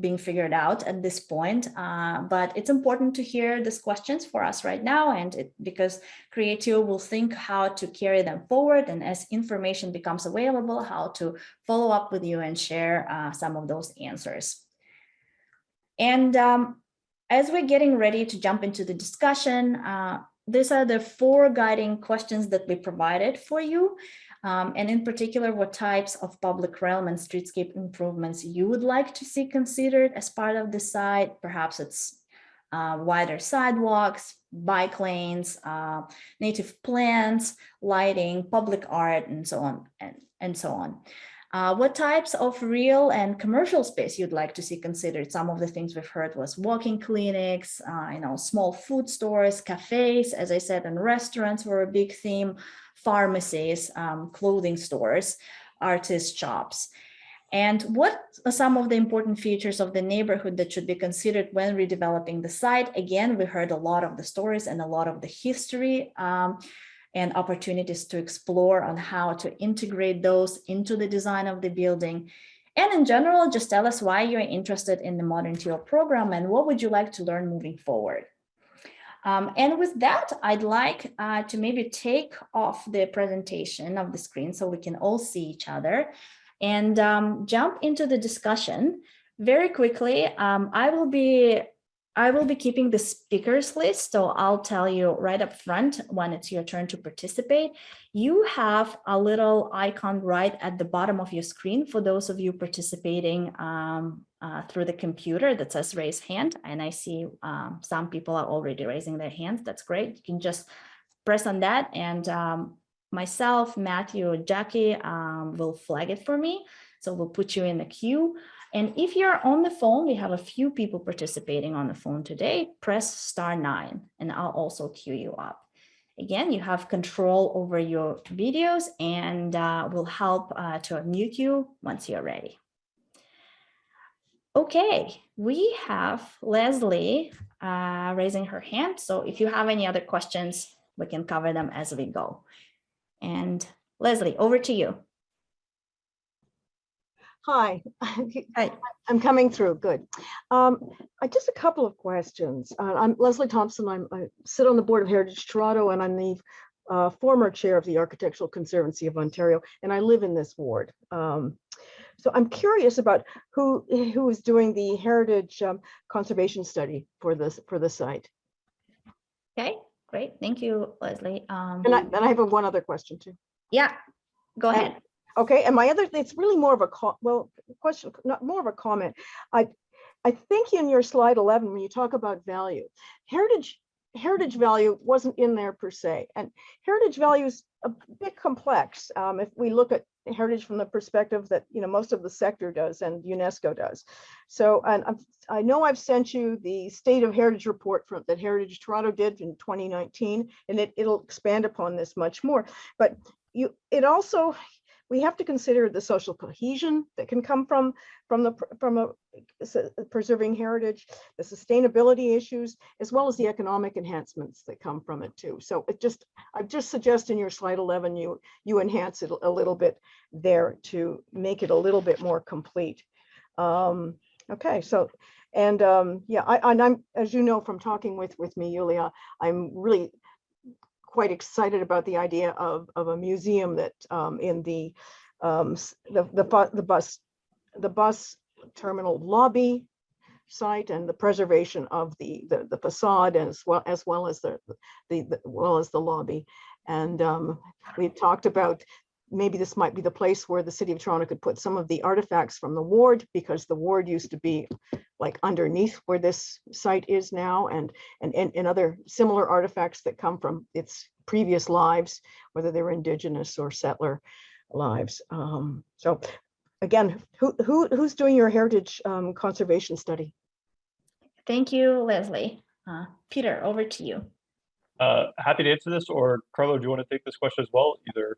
being figured out at this point. But it's important to hear these questions for us right now, and because CreateTO will think how to carry them forward, and as information becomes available, how to follow up with you and share some of those answers. And as we're getting ready to jump into the discussion, these are the 4 guiding questions that we provided for you. And in particular, what types of public realm and streetscape improvements you would like to see considered as part of the site. Perhaps it's wider sidewalks, bike lanes, native plants, lighting, public art, and so on, and so on. What types of real and commercial space you'd like to see considered? Some of the things we've heard was walking clinics, small food stores, cafes, as I said, and restaurants were a big theme, pharmacies, clothing stores, artist shops. And what are some of the important features of the neighborhood that should be considered when redeveloping the site? Again, we heard a lot of the stories and a lot of the history and opportunities to explore on how to integrate those into the design of the building. And in general, just tell us why you're interested in the ModernTO program and what would you like to learn moving forward. And with that, I'd like to maybe take off the presentation of the screen so we can all see each other and jump into the discussion. Very quickly, I will be keeping the speakers list, so I'll tell you right up front when it's your turn to participate. You have a little icon right at the bottom of your screen for those of you participating through the computer that says raise hand, and I see some people are already raising their hands. That's great. You can just press on that, and myself, Matthew, Jackie will flag it for me, so we'll put you in the queue. And if you're on the phone, we have a few people participating on the phone today, press *9 and I'll also queue you up. Again, you have control over your videos and we'll help to unmute you once you're ready. Okay, we have Leslie raising her hand. So if you have any other questions, we can cover them as we go. And Leslie, over to you. Hi. Hi. I'm coming through. Good. Just a couple of questions. I'm Leslie Thompson. I sit on the board of Heritage Toronto, and I'm the former chair of the Architectural Conservancy of Ontario, and I live in this ward. So I'm curious about who is doing the heritage conservation study for the site. Okay, great. Thank you, Leslie. And I have one other question too. Yeah, go ahead. Okay, and my other, it's really more of a question, not more of a comment. I think in your slide 11, when you talk about value, heritage value wasn't in there per se, and heritage value is a bit complex. If we look at heritage from the perspective that most of the sector does and UNESCO does. So, and I know I've sent you the State of Heritage report that Heritage Toronto did in 2019, and it'll expand upon this much more. But we have to consider the social cohesion that can come from preserving heritage, the sustainability issues, as well as the economic enhancements that come from it too. So I just suggest in your slide 11 you enhance it a little bit there to make it a little bit more complete. Okay, so yeah, I'm, as you know from talking with me, Yulia, I'm really quite excited about the idea of a museum that in the bus the bus terminal lobby site and the preservation of the facade as well as the lobby. And we talked about maybe this might be the place where the City of Toronto could put some of the artifacts from the ward, because the ward used to be like underneath where this site is now, and other similar artifacts that come from its previous lives, whether they were Indigenous or settler lives. So again, who's doing your heritage conservation study? Thank you, Leslie. Peter, over to you. Happy to answer this, or Carlo, do you want to take this question as well? Either.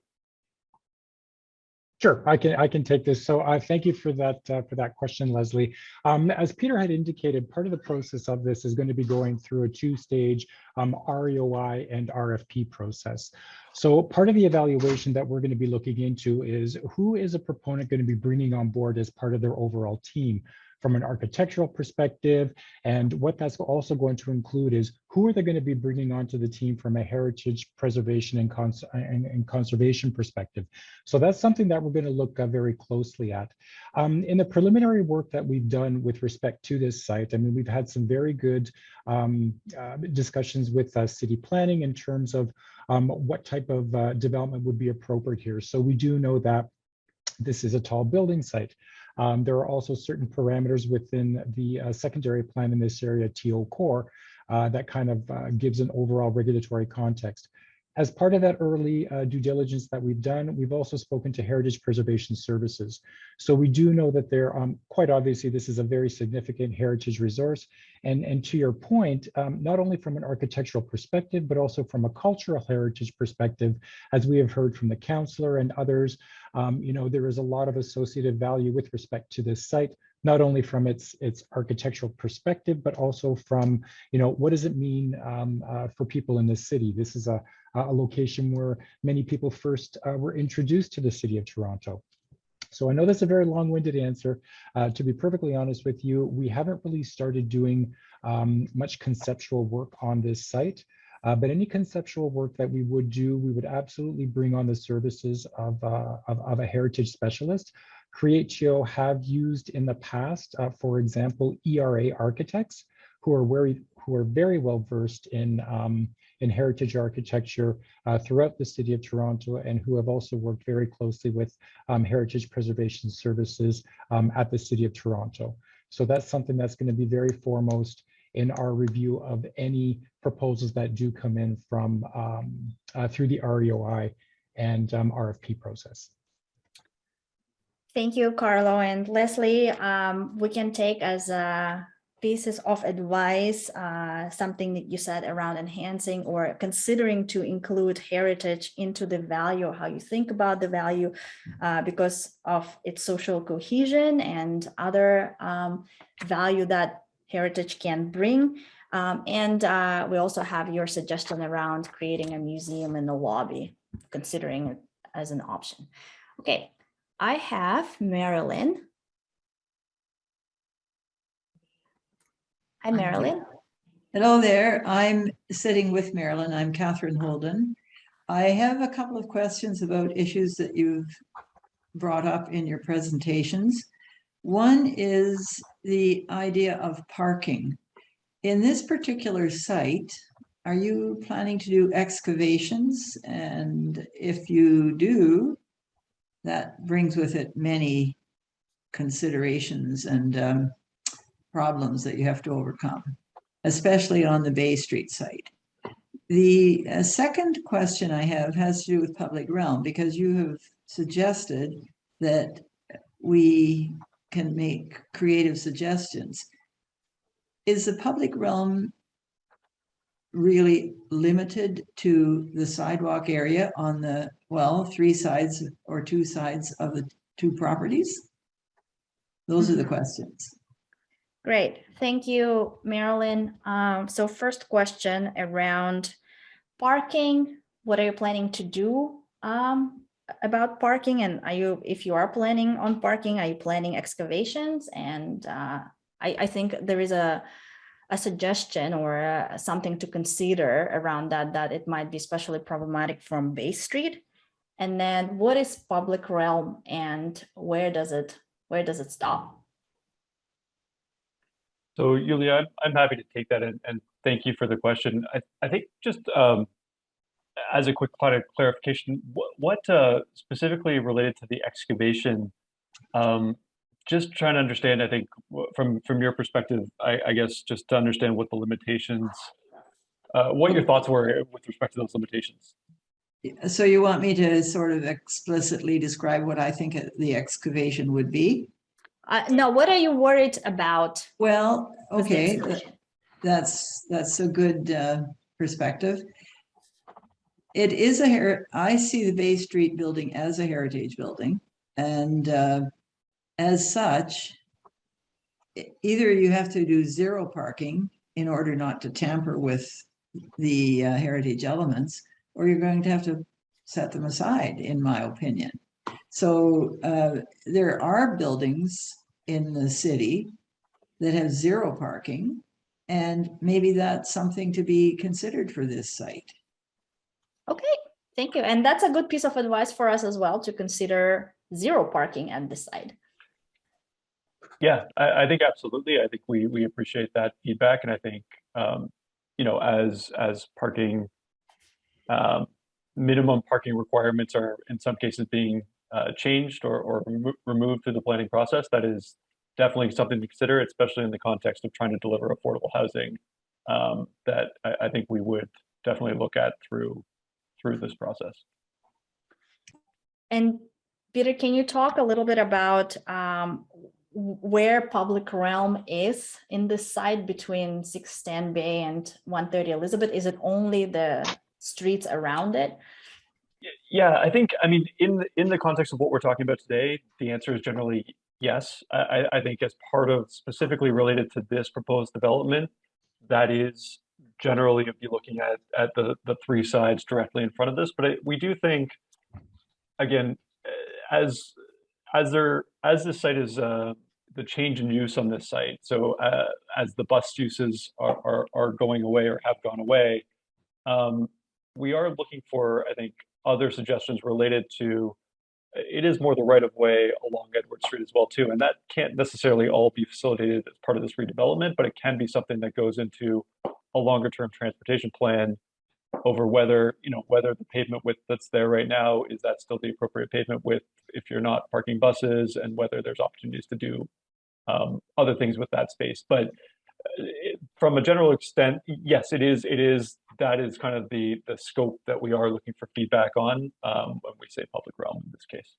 Sure, I can take this. So thank you for that question, Leslie. As Peter had indicated, part of the process of this is going to be going through a two-stage REOI and RFP process. So part of the evaluation that we're going to be looking into is who is a proponent going to be bringing on board as part of their overall team from an architectural perspective. And what that's also going to include is who are they going to be bringing onto the team from a heritage preservation and conservation perspective. So that's something that we're going to look very closely at. In the preliminary work that we've done with respect to this site, I mean, we've had some very good discussions with city planning in terms of what type of development would be appropriate here. So we do know that this is a tall building site. There are also certain parameters within the secondary plan in this area, TO core, that kind of gives an overall regulatory context. As part of that early due diligence that we've done, we've also spoken to Heritage Preservation Services. So we do know that they're quite obviously, this is a very significant heritage resource. And to your point, not only from an architectural perspective, but also from a cultural heritage perspective, as we have heard from the councillor and others, you know, there is a lot of associated value with respect to this site, not only from its architectural perspective, but also from, you know, what does it mean for people in this city? This is a location where many people first were introduced to the City of Toronto. So I know that's a very long-winded answer. To be perfectly honest with you, we haven't really started doing much conceptual work on this site. But any conceptual work that we would do, we would absolutely bring on the services of a heritage specialist. CreateTO have used in the past, for example, ERA architects who are very well versed in heritage architecture throughout the City of Toronto, and who have also worked very closely with Heritage Preservation Services at the City of Toronto. So that's something that's going to be very foremost in our review of any proposals that do come in from through the REOI and RFP process. Thank you, Carlo and Leslie. We can take as pieces of advice something that you said around enhancing or considering to include heritage into the value, how you think about the value because of its social cohesion and other value that heritage can bring. And we also have your suggestion around creating a museum in the lobby, considering it as an option. Okay, I have Marilyn. Hi, Marilyn. Hello there. I'm sitting with Marilyn. I'm Catherine Holden. I have a couple of questions about issues that you've brought up in your presentations. One is the idea of parking. In this particular site, are you planning to do excavations? And if you do, that brings with it many considerations and problems that you have to overcome, especially on the Bay Street site. The second question I have has to do with public realm, because you have suggested that we can make creative suggestions. Is the public realm really limited to the sidewalk area on the, well, 3 sides or 2 sides of the 2 properties? Those are the questions. Great, thank you, Marilyn. So first question around parking. What are you planning to do about parking? And if you are planning on parking, are you planning excavations? And I think there is a suggestion or something to consider around that it might be especially problematic from Bay Street. And then what is public realm and where does it Where does it stop? So Yulia, I'm happy to take that and thank you for the question. I think just as a quick clarification, what specifically related to the excavation, just trying to understand, I think from your perspective, I guess just to understand what the limitations, what your thoughts were with respect to those limitations. So you want me to sort of explicitly describe what I think the excavation would be? No, what are you worried about? Well, with the okay, excavation? that's a good perspective. It is I see the Bay Street building as a heritage building, and as such, either you have to do zero parking in order not to tamper with the heritage elements, or you're going to have to set them aside, in my opinion. So there are buildings in the city that have zero parking, and maybe that's something to be considered for this site. Okay, thank you. And that's a good piece of advice for us as well, to consider zero parking at the site. Yeah, I think absolutely. I think we appreciate that feedback, and I think you know, as parking minimum parking requirements are in some cases being changed or removed through the planning process, that is definitely something to consider, especially in the context of trying to deliver affordable housing. That I think we would definitely look at through this process. And Peter, can you talk a little bit about where public realm is in this site between 610 Bay and 130 Elizabeth? Is it only the streets around it? Yeah, I think, I mean, in the context of what we're talking about today, the answer is generally yes. I think as part of specifically related to this proposed development, that is generally, if you're looking at the three sides directly in front of this, but we do think, again, as this site is the change in use on this site, so as the bus uses are going away or have gone away, we are looking for, I think, other suggestions related to, it is more the right of way along Edward Street as well too, and that can't necessarily all be facilitated as part of this redevelopment, but it can be something that goes into a longer term transportation plan over whether, you know, whether the pavement width that's there right now, is that still the appropriate pavement width if you're not parking buses, and whether there's opportunities to do other things with that space. But from a general extent, yes, it is. That is kind of the scope that we are looking for feedback on when we say public realm in this case.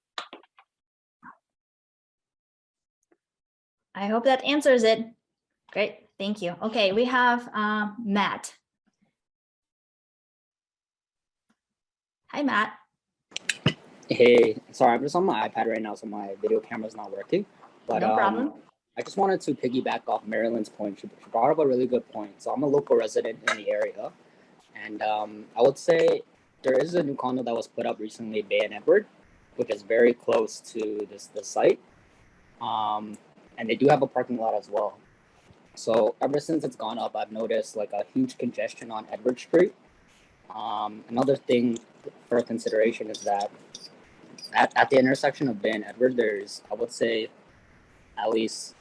I hope that answers it. Great, thank you. Okay, we have Matt. Hi, Matt. Hey, sorry, I'm just on my iPad right now, so my video camera's not working. But No problem. I just wanted to piggyback off Marilyn's point. She brought up a really good point. So I'm a local resident in the area, and I would say there is a new condo that was put up recently, Bay and Edward, which is very close to this site, and they do have a parking lot as well. So ever since it's gone up, I've noticed like a huge congestion on Edward Street. Another thing for consideration is that at the intersection of Bay and Edward, there's, I would say, at least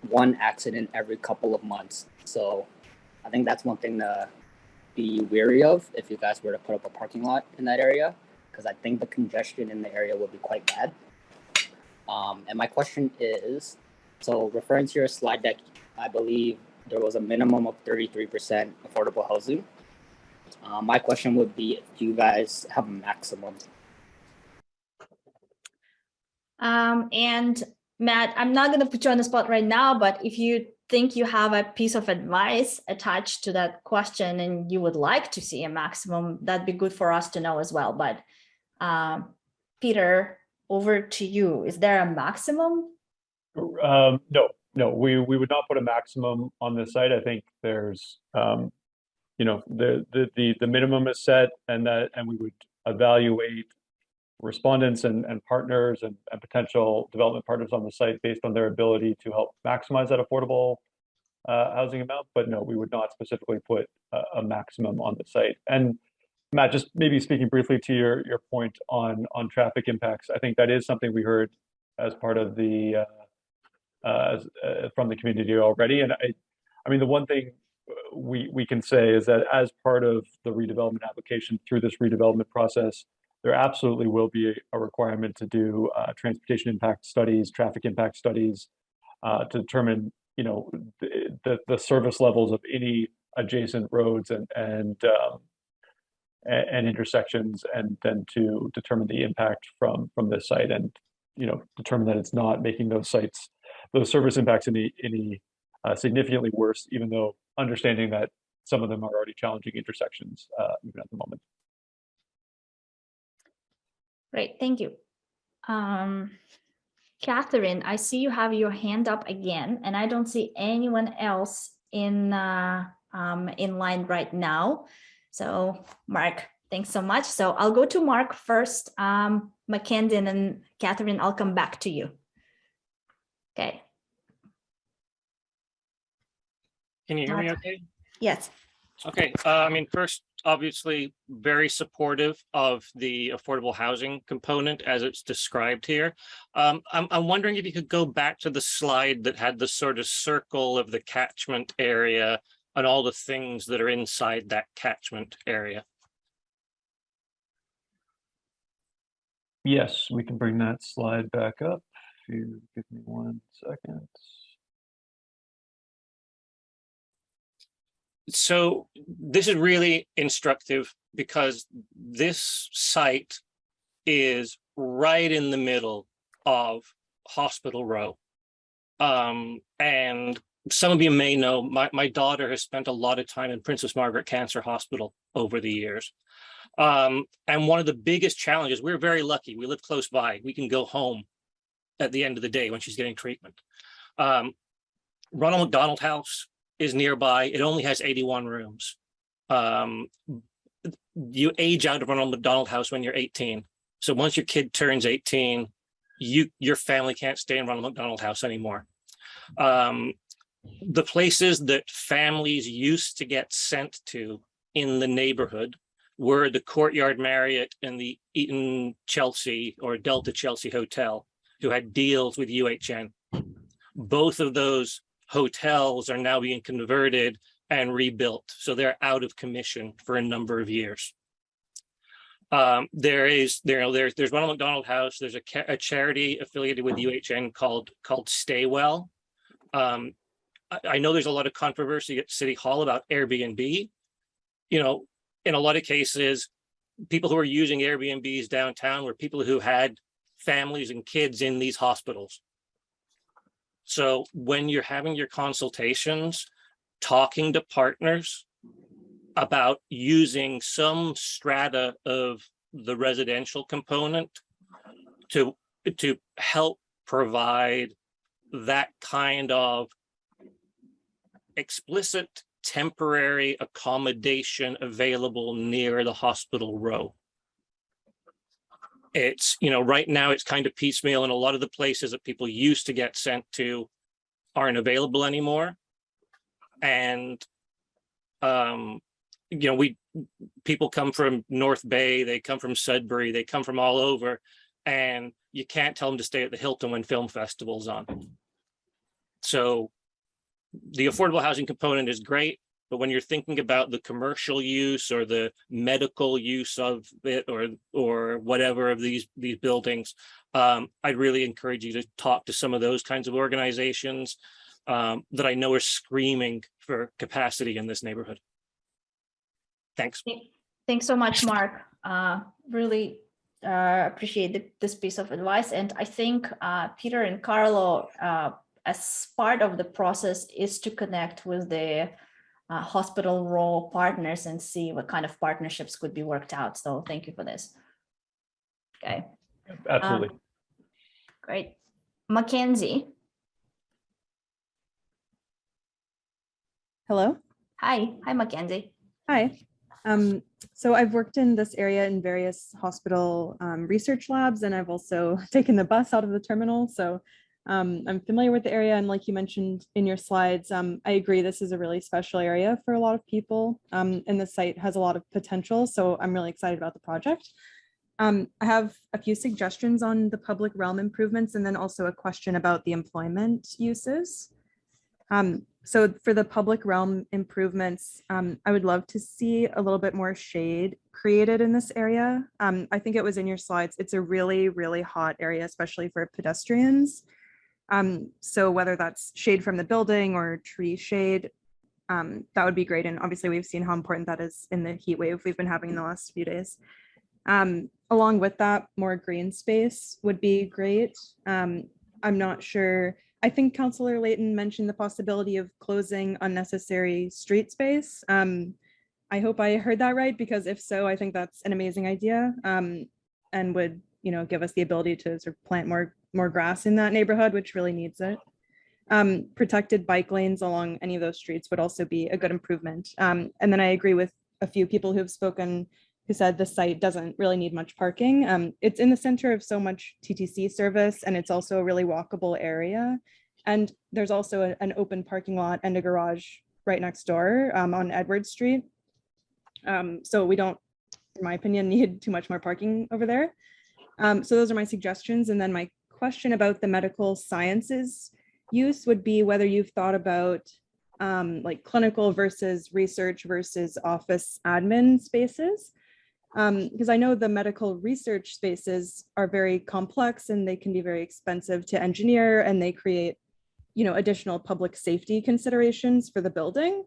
one accident every couple of months. So I think that's one thing to be wary of if you guys were to put up a parking lot in that area, because I think the congestion in the area will be quite bad. And my question is, so referring to your slide deck, I believe there was a minimum of 33% affordable housing. My question would be, do you guys have a maximum? And Matt, I'm not going to put you on the spot right now, but if you think you have a piece of advice attached to that question and you would like to see a maximum, that'd be good for us to know as well. But Peter, over to you. Is there a maximum? No, we would not put a maximum on this site. I think there's, you know, the minimum is set, and we would evaluate respondents and partners and potential development partners on the site based on their ability to help maximize that affordable housing amount. But no, we would not specifically put a maximum on the site. And Matt, just maybe speaking briefly to your point on traffic impacts, I think that is something we heard as part of the from the community already. And I mean, the one thing we can say is that as part of the redevelopment application through this redevelopment process, there absolutely will be a requirement to do transportation impact studies, traffic impact studies, to determine, you know, the service levels of any adjacent roads and intersections, and then to determine the impact from this site, and, you know, determine that it's not making those sites, those service impacts any significantly worse, even though understanding that some of them are already challenging intersections even at the moment. Great, thank you. Catherine, I see you have your hand up again, and I don't see anyone else in line right now. So Mark, thanks so much. So I'll go to Mark first, Mackenzie, and then Catherine, I'll come back to you. Okay. Can you hear me okay? Yes. Okay, I mean, first, obviously, very supportive of the affordable housing component as it's described here. I'm wondering if you could go back to the slide that had the sort of circle of the catchment area and all the things that are inside that catchment area. Yes, we can bring that slide back up. If you give me 1 second. So this is really instructive because this site is right in the middle of Hospital Row. And some of you may know, my daughter has spent a lot of time in Princess Margaret Cancer Hospital over the years. And one of the biggest challenges, we're very lucky, we live close by, we can go home at the end of the day when she's getting treatment. Ronald McDonald House is nearby. It only has 81 rooms. You age out of Ronald McDonald House when you're 18. So once your kid turns 18, your family can't stay in Ronald McDonald House anymore. The places that families used to get sent to in the neighborhood were the Courtyard Marriott and the Eaton Chelsea or Delta Chelsea Hotel, who had deals with UHN. Both of those hotels are now being converted and rebuilt, so they're out of commission for a number of years. There's Ronald McDonald House. There's a charity affiliated with UHN called Staywell. I know there's a lot of controversy at City Hall about Airbnb. You know, in a lot of cases, people who are using Airbnbs downtown were people who had families and kids in these hospitals. So when you're having your consultations, talking to partners about using some strata of the residential component to help provide that kind of explicit temporary accommodation available near the Hospital Row. It's, you know, right now it's kind of piecemeal, and a lot of the places that people used to get sent to aren't available anymore. And, you know, people come from North Bay, they come from Sudbury, they come from all over, and you can't tell them to stay at the Hilton when film festival's on. So the affordable housing component is great, but when you're thinking about the commercial use or the medical use of it, or whatever of these buildings, I'd really encourage you to talk to some of those kinds of organizations that I know are screaming for capacity in this neighborhood. Thanks. Thanks so much, Mark. Really appreciate this piece of advice. And I think Peter and Carlo, as part of the process, is to connect with the Hospital Row partners and see what kind of partnerships could be worked out. So thank you for this. Okay. Absolutely. Great. Mackenzie. Hello. Hi. Hi, Mackenzie. Hi. So I've worked in this area in various hospital research labs, and I've also taken the bus out of the terminal. So I'm familiar with the area, and like you mentioned in your slides, I agree this is a really special area for a lot of people, and the site has a lot of potential, so I'm really excited about the project. I have a few suggestions on the public realm improvements and then also a question about the employment uses. So for the public realm improvements, I would love to see a little bit more shade created in this area. I think it was in your slides. It's a really, really hot area, especially for pedestrians. So whether that's shade from the building or tree shade, that would be great. And obviously we've seen how important that is in the heat wave we've been having in the last few days. Along with that, more green space would be great. I'm not sure. I think Councillor Layton mentioned the possibility of closing unnecessary street space. I hope I heard that right, because if so, I think that's an amazing idea, and would, you know, give us the ability to sort of plant more grass in that neighborhood, which really needs it. Protected bike lanes along any of those streets would also be a good improvement. And then I agree with a few people who've spoken who said the site doesn't really need much parking. It's in the center of so much TTC service, and it's also a really walkable area. And there's also an open parking lot and a garage right next door on Edward Street. So we don't, in my opinion, need too much more parking over there. So those are my suggestions. And then my question about the medical sciences use would be whether you've thought about like clinical versus research versus office admin spaces. Because I know the medical research spaces are very complex and they can be very expensive to engineer, and they create, you know, additional public safety considerations for the building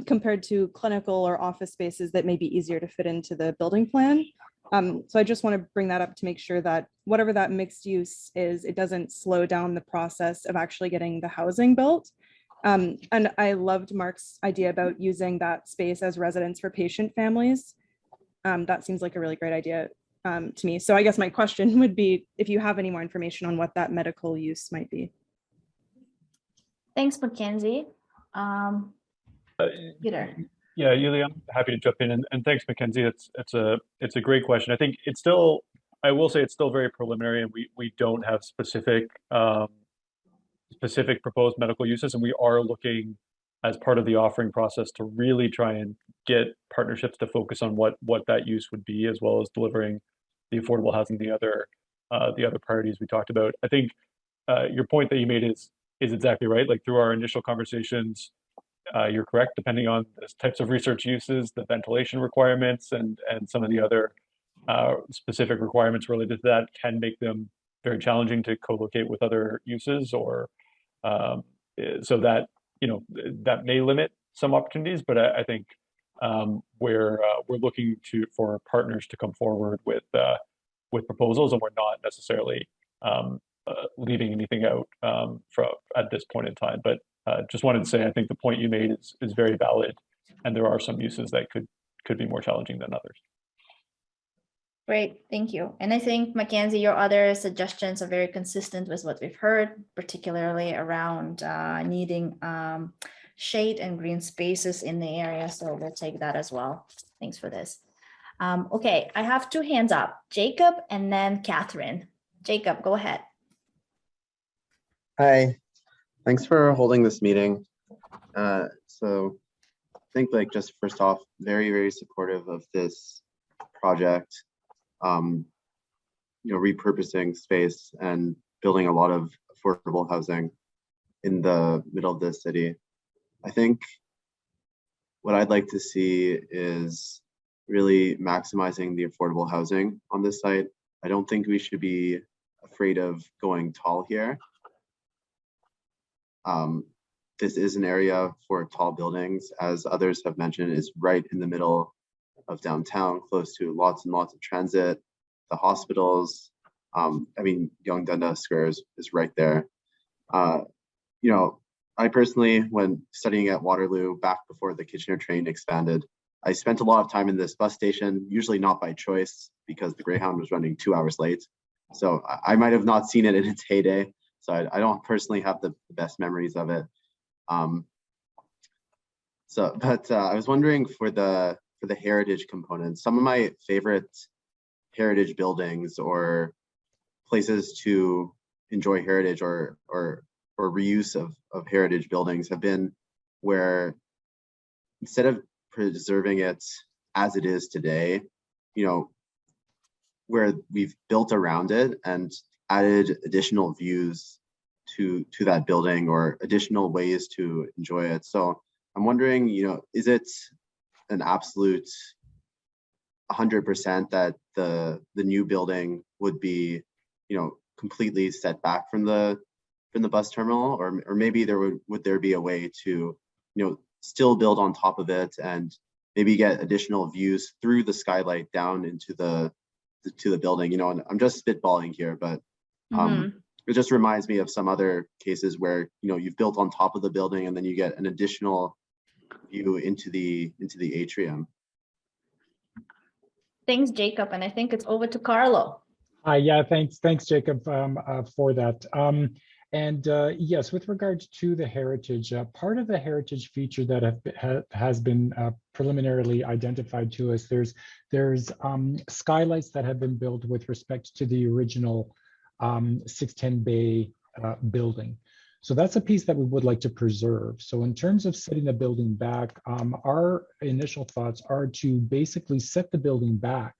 compared to clinical or office spaces that may be easier to fit into the building plan. So I just want to bring that up to make sure that whatever that mixed use is, it doesn't slow down the process of actually getting the housing built. And I loved Mark's idea about using that space as residence for patient families. That seems like a really great idea to me. So I guess my question would be if you have any more information on what that medical use might be. Thanks, Mackenzie. Peter. Yeah, Yulia, I'm happy to jump in, and thanks, Mackenzie. It's a great question. I think it's still, I will say it's still very preliminary, and we don't have specific proposed medical uses, and we are looking as part of the offering process to really try and get partnerships to focus on what that use would be, as well as delivering the affordable housing, the other priorities we talked about. I think your point that you made is exactly right. Like through our initial conversations, you're correct, depending on the types of research uses, the ventilation requirements, and some of the other specific requirements related to that can make them very challenging to co-locate with other uses, or so that, you know, that may limit some opportunities. But I think we're looking for partners to come forward with proposals, and we're not necessarily leaving anything out at this point in time. But just wanted to say, I think the point you made is very valid, and there are some uses that could be more challenging than others. Great, thank you. And I think, Mackenzie, your other suggestions are very consistent with what we've heard, particularly around needing shade and green spaces in the area. So we'll take that as well. Thanks for this. Okay, I have two hands up, Jacob and then Catherine. Jacob, go ahead. Hi, thanks for holding this meeting. So I think, like, just first off, very, very supportive of this project. You know, repurposing space and building a lot of affordable housing in the middle of the city. I think what I'd like to see is really maximizing the affordable housing on this site. I don't think we should be afraid of going tall here. This is an area for tall buildings, as others have mentioned, is right in the middle of downtown, close to lots and lots of transit, the hospitals. I mean, Yonge Dundas Square is right there. You know, I personally, when studying at Waterloo back before the Kitchener train expanded, I spent a lot of time in this bus station, usually not by choice, because the Greyhound was running 2 hours late. So I might have not seen it in its heyday. So I don't personally have the best memories of it. But I was wondering for the heritage component, some of my favorite heritage buildings or places to enjoy heritage or reuse of heritage buildings have been where, instead of preserving it as it is today, you know, where we've built around it and added additional views to that building or additional ways to enjoy it. So I'm wondering, is it an absolute 100% that the new building would be, completely set back from the bus terminal, or maybe would there be a way to, still build on top of it and maybe get additional views through the skylight down into the building, and I'm just spitballing here, but it just reminds me of some other cases where, you've built on top of the building and then you get an additional view into the atrium. Thanks, Jacob. And I think it's over to Carlo. Yeah, thanks, Jacob, for that. Yes, with regards to the heritage, part of the heritage feature that has been preliminarily identified to us, there's skylights that have been built with respect to the original 610 Bay building. So that's a piece that we would like to preserve. So in terms of setting the building back, our initial thoughts are to basically set the building back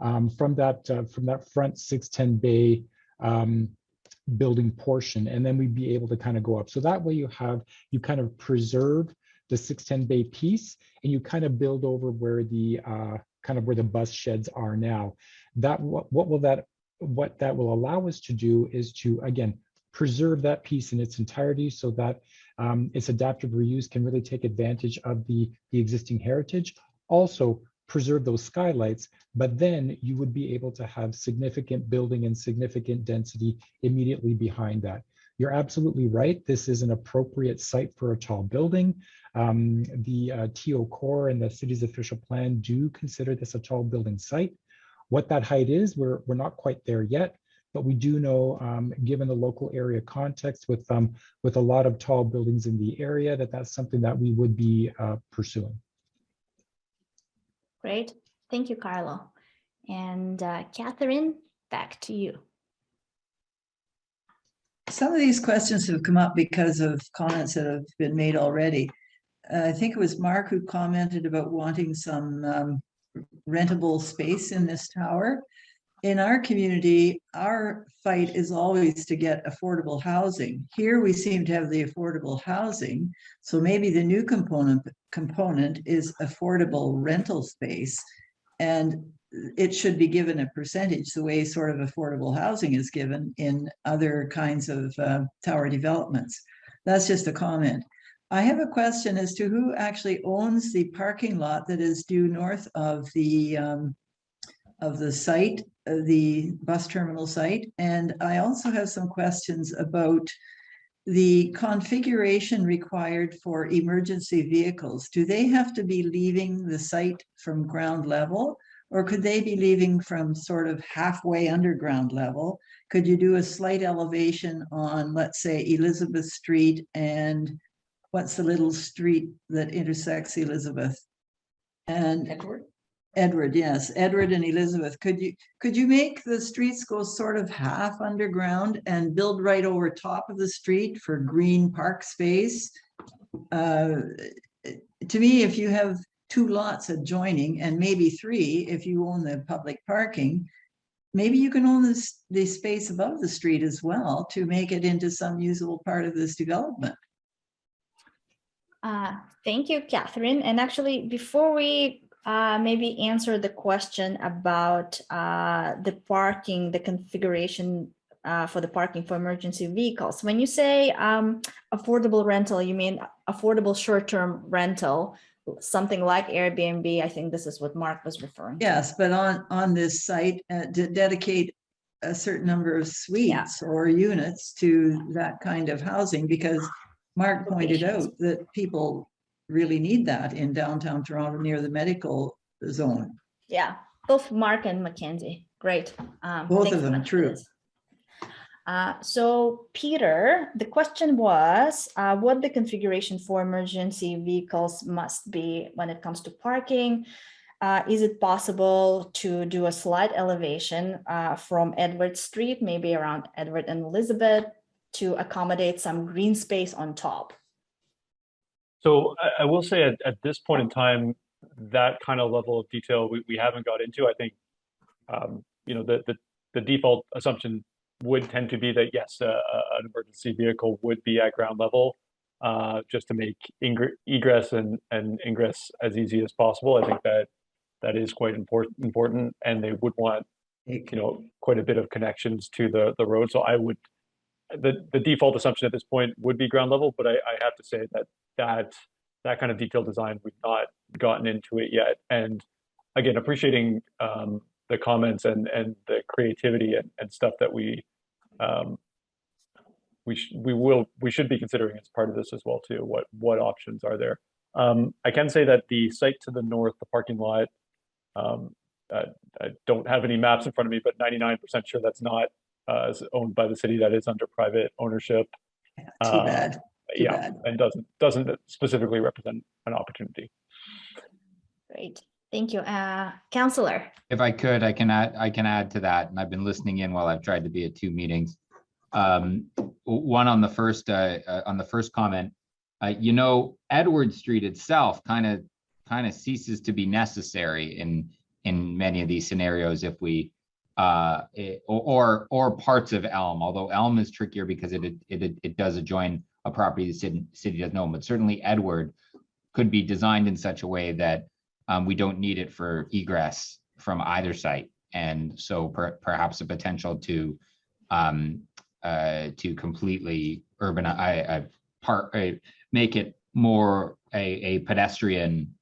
from that front 610 Bay building portion, and then we'd be able to kind of go up. So that way you kind of preserve the 610 Bay piece, and you kind of build over where the where the bus sheds are now. What that will allow us to do is to, again, preserve that piece in its entirety so that its adaptive reuse can really take advantage of the existing heritage. Also preserve those skylights, but then you would be able to have significant building and significant density immediately behind that. You're absolutely right. This is an appropriate site for a tall building. The TO Core and the city's official plan do consider this a tall building site. What that height is, we're not quite there yet, but we do know, given the local area context with a lot of tall buildings in the area, that's something that we would be pursuing. Great. Thank you, Carlo. And Catherine, back to you. Some of these questions have come up because of comments that have been made already. I think it was Mark who commented about wanting some rentable space in this tower. In our community, our fight is always to get affordable housing. Here we seem to have the affordable housing, so maybe the new component is affordable rental space, and it should be given a percentage the way sort of affordable housing is given in other kinds of tower developments. That's just a comment. I have a question as to who actually owns the parking lot that is due north of the site, the bus terminal site. And I also have some questions about the configuration required for emergency vehicles. Do they have to be leaving the site from ground level, or could they be leaving from sort of halfway underground level? Could you do a slight elevation on, let's say, Elizabeth Street and what's the little street that intersects Elizabeth? And Edward, yes, Edward and Elizabeth. Could you make the streets go sort of half underground and build right over top of the street for green park space? To me, if you have two lots adjoining, and maybe three if you own the public parking, maybe you can own the space above the street as well to make it into some usable part of this development. Thank you, Catherine. And actually, before we maybe answer the question about the parking, the configuration for the parking for emergency vehicles, when you say affordable rental, you mean affordable short-term rental, something like Airbnb? I think this is what Mark was referring to. Yes, but on this site, to dedicate a certain number of suites or units to that kind of housing, because Mark pointed out that people really need that in downtown Toronto near the medical zone. Yeah, both Mark and Mackenzie. Great. Both of them, true. So Peter, the question was what the configuration for emergency vehicles must be when it comes to parking. Is it possible to do a slight elevation from Edward Street, maybe around Edward and Elizabeth, to accommodate some green space on top? So I will say at this point in time, that kind of level of detail we haven't got into. I think the default assumption would tend to be that yes, an emergency vehicle would be at ground level, just to make egress and ingress as easy as possible. I think that is quite important, and they would want quite a bit of connections to the road. So I would, the default assumption at this point would be ground level, but I have to say that kind of detailed design, we've not gotten into it yet. And again, appreciating the comments and the creativity and stuff that we should be considering as part of this as well too. What options are there? I can say that the site to the north, the parking lot, I don't have any maps in front of me, but 99% sure that's not owned by the city. That is under private ownership. Too bad. Too yeah, bad. and doesn't specifically represent an opportunity. Great, thank you, Councillor. If I could, I can add to that, and I've been listening in while I've tried to be at 2 meetings. One on the first comment, Edward Street itself kind of ceases to be necessary in many of these scenarios if we or parts of Elm, although Elm is trickier because it does adjoin a property the city doesn't own, but certainly Edward could be designed in such a way that we don't need it for egress from either site, and so perhaps a potential to completely make it more a pedestrian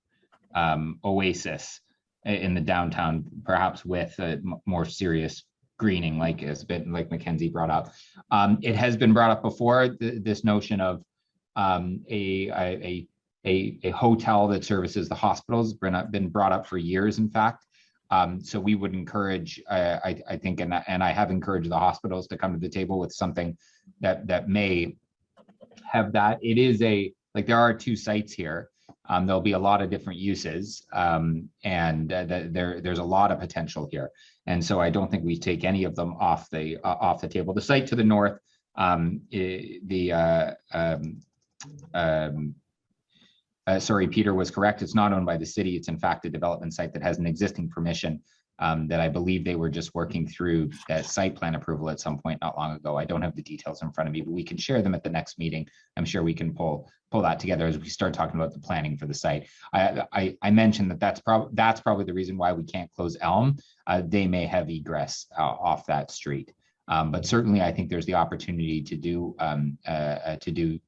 oasis in the downtown, perhaps with a more serious greening, like Mackenzie brought up. It has been brought up before, this notion of a hotel that services the hospitals, been brought up for years, in fact. So we would encourage, I think, and I have encouraged the hospitals to come to the table with something that may have that. It is there are 2 sites here. There'll be a lot of different uses, and there's a lot of potential here. And so I don't think we take any of them off the table. The site to the north, sorry, Peter was correct. It's not owned by the city. It's in fact a development site that has an existing permission that I believe they were just working through that site plan approval at some point not long ago. I don't have the details in front of me, but we can share them at the next meeting. I'm sure we can pull that together as we start talking about the planning for the site. I mentioned that's probably the reason why we can't close Elm. They may have egress off that street. But certainly, I think there's the opportunity to do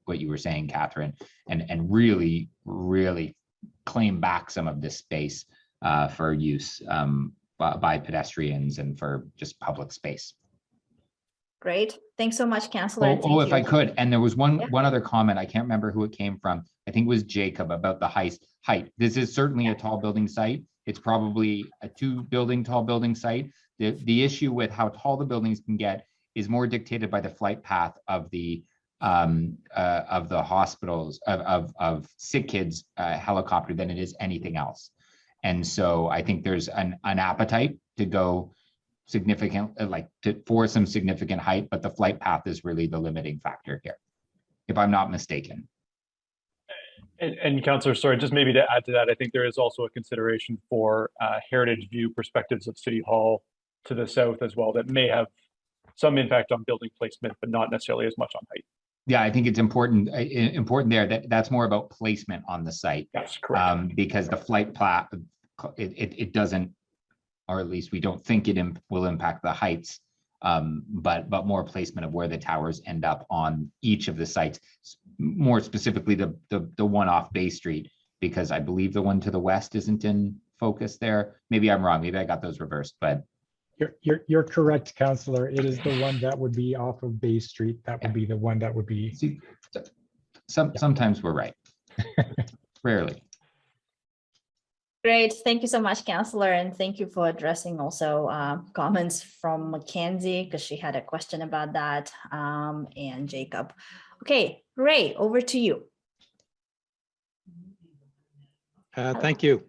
what you were saying, Catherine, and really claim back some of this space for use by pedestrians and for just public space. Great, thanks so much, Councillor. If I could, and there was one other comment, I can't remember who it came from. I think it was Jacob, about the height. This is certainly a tall building site. It's probably a 2-building tall building site. The issue with how tall the buildings can get is more dictated by the flight path of the hospitals of sick kids helicopter than it is anything else. And so I think there's an appetite to go significant, for some significant height, but the flight path is really the limiting factor here, if I'm not mistaken. And Councillor, sorry, just maybe to add to that, I think there is also a consideration for heritage view perspectives of City Hall to the south as well that may have some impact on building placement, but not necessarily as much on height. Yeah, I think it's important there that's more about placement on the site. That's correct. Because the flight path, it doesn't, or at least we don't think it will impact the heights, but more placement of where the towers end up on each of the sites, more specifically the one off Bay Street, because I believe the one to the west isn't in focus there. Maybe I'm wrong. Maybe I got those reversed, but you're correct, Councillor. It is the one that would be off of Bay Street. That would be the one that would be. See, sometimes we're right. Rarely. Great, thank you so much, Councillor, and thank you for addressing also comments from Mackenzie, because she had a question about that, and Jacob. Okay, Ray, over to you. Thank you.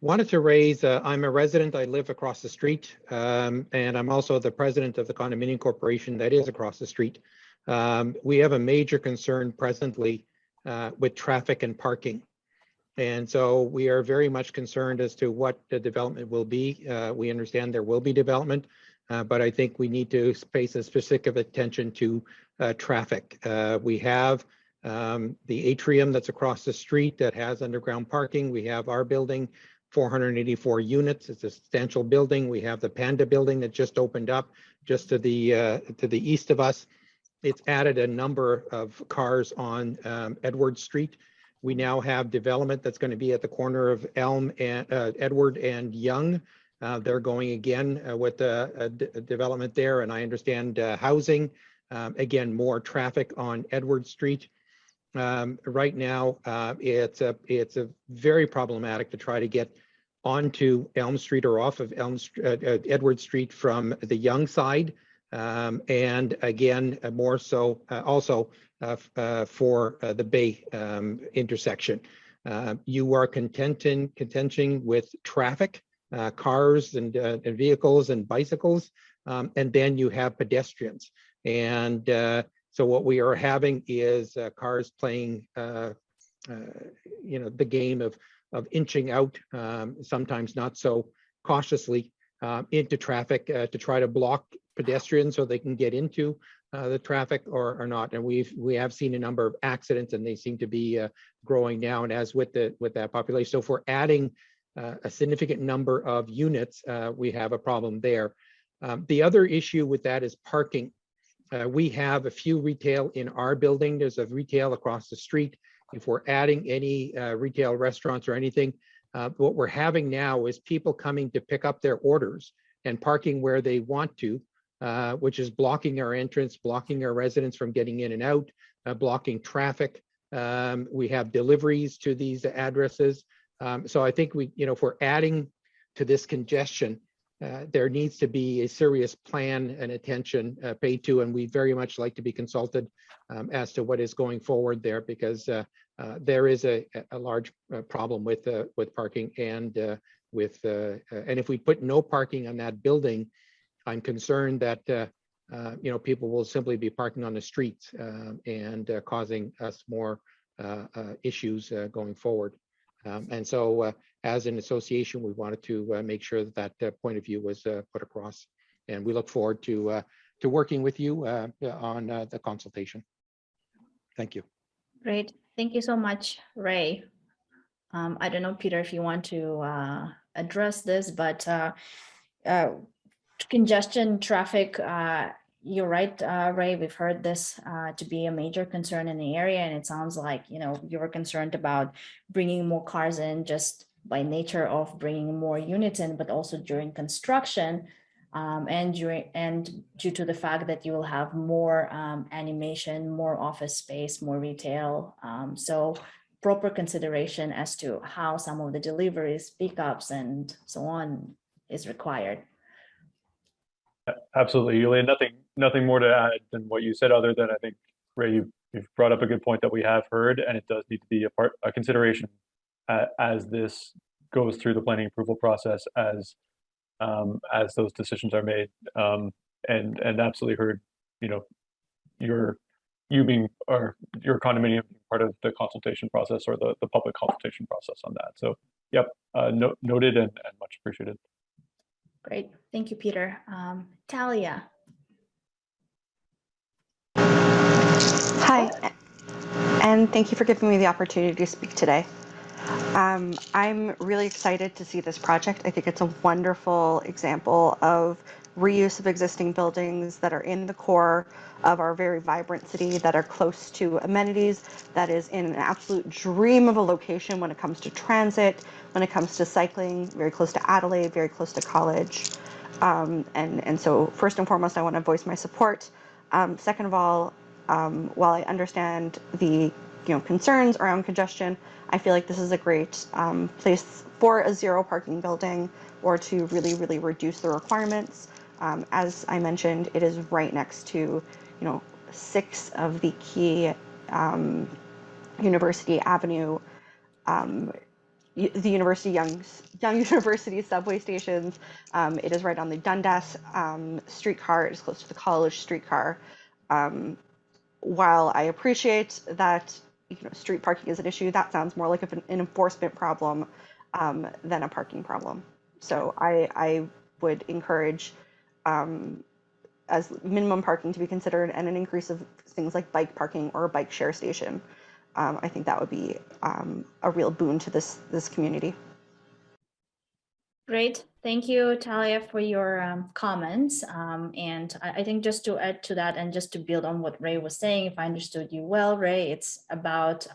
Wanted to raise, I'm a resident, I live across the street, and I'm also the president of the condominium corporation that is across the street. We have a major concern presently with traffic and parking. And so we are very much concerned as to what the development will be. We understand there will be development, but I think we need to pay a specific attention to traffic. We have the atrium that's across the street that has underground parking. We have our building, 484 units. It's a substantial building. We have the Panda building that just opened up just to the east of us. It's added a number of cars on Edward Street. We now have development that's going to be at the corner of Elm and Edward and Young. They're going again with a development there, and I understand housing. Again, more traffic on Edward Street. Right now, it's a very problematic to try to get onto Elm Street or off of Edward Street from the Young side. And again, more so also for the Bay intersection. You are contending with traffic, cars and vehicles and bicycles, and then you have pedestrians. And so what we are having is cars playing, you know, the game of inching out, sometimes not so cautiously, into traffic to try to block pedestrians so they can get into the traffic or not. And we have seen a number of accidents, and they seem to be growing now. And as with that population, so if we're adding a significant number of units, we have a problem there. The other issue with that is parking. We have a few retail in our building. There's a retail across the street. If we're adding any retail restaurants or anything, what we're having now is people coming to pick up their orders and parking where they want to, which is blocking our entrance, blocking our residents from getting in and out, blocking traffic. We have deliveries to these addresses. So I think if we're adding to this congestion, there needs to be a serious plan and attention paid to, and we very much like to be consulted as to what is going forward there, because there is a large problem with parking and and if we put no parking on that building, I'm concerned that people will simply be parking on the streets and causing us more issues going forward. And so as an association, we wanted to make sure that that point of view was put across. And we look forward to working with you on the consultation. Thank you. Great. Thank you so much, Ray. I don't know, Peter, if you want to address this, but congestion traffic, you're right, Ray, we've heard this to be a major concern in the area, and it sounds like, you were concerned about bringing more cars in just by nature of bringing more units in, but also during construction and due to the fact that you will have more animation, more office space, more retail. So proper consideration as to how some of the deliveries, pickups, and so on is required. Absolutely, Yulia. Nothing more to add than what you said, other than I think, Ray, you've brought up a good point that we have heard, and it does need to be a consideration as this goes through the planning approval process, as those decisions are made, and absolutely heard, your condominium being part of the consultation process or the public consultation process on that. So, yep, noted and much appreciated. Great, thank you, Peter. Talia. Hi, and thank you for giving me the opportunity to speak today. I'm really excited to see this project. I think it's a wonderful example of reuse of existing buildings that are in the core of our very vibrant city, that are close to amenities, that is in an absolute dream of a location when it comes to transit, when it comes to cycling, very close to Adelaide, very close to college. And so first and foremost, I want to voice my support. Second of all, while I understand the concerns around congestion, I feel like this is a great place for a zero parking building, or to really, really reduce the requirements. As I mentioned, it is right next to, 6 of the key University Avenue, the Young University subway stations. It is right on the Dundas streetcar. It is close to the College streetcar. While I appreciate that, street parking is an issue. That sounds more like an enforcement problem than a parking problem. So I would encourage as minimum parking to be considered, and an increase of things like bike parking or a bike share station. I think that would be a real boon to this community. Great. Thank you, Talia, for your comments. And I think just to add to that and just to build on what Ray was saying, if I understood you well, Ray, it's about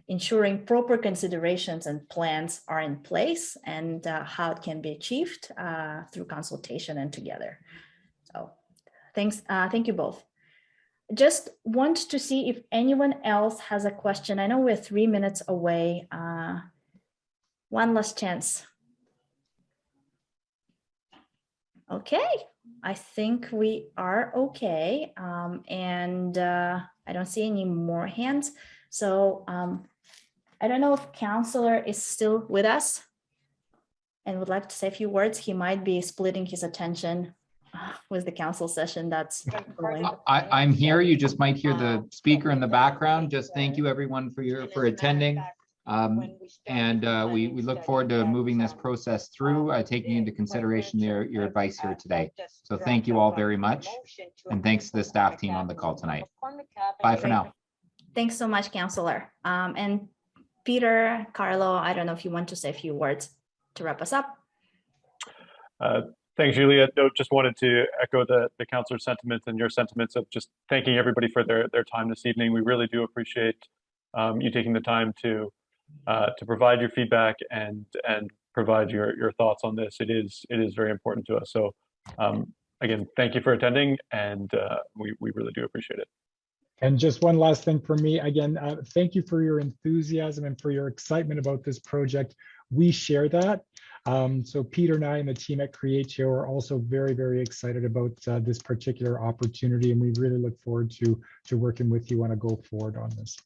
ensuring proper considerations and plans are in place and how it can be achieved through consultation and together. So thanks. Thank you both. Just want to see if anyone else has a question. I know we're 3 minutes away. One last chance. Okay, I think we are okay. And I don't see any more hands. So I don't know if Counselor is still with us and would like to say a few words. He might be splitting his attention with the council session that's going. I'm here. You just might hear the speaker in the background. Just thank you everyone for attending. We look forward to moving this process through, taking into consideration your advice here today. So thank you all very much. And thanks to the staff team on the call tonight. Bye for now. Thanks so much, Counselor. And Peter, Carlo, I don't know if you want to say a few words to wrap us up. Thanks, Julia. No, just wanted to echo the councilor's sentiments and your sentiments of just thanking everybody for their time this evening. We really do appreciate you taking the time to provide your feedback and provide your thoughts on this. It is very important to us. So again, thank you for attending, and we really do appreciate it. And just one last thing for me, again, thank you for your enthusiasm and for your excitement about this project. We share that. So Peter and I and the team at CreateTO are also very, very excited about this particular opportunity, and we really look forward to working with you on a go forward on this.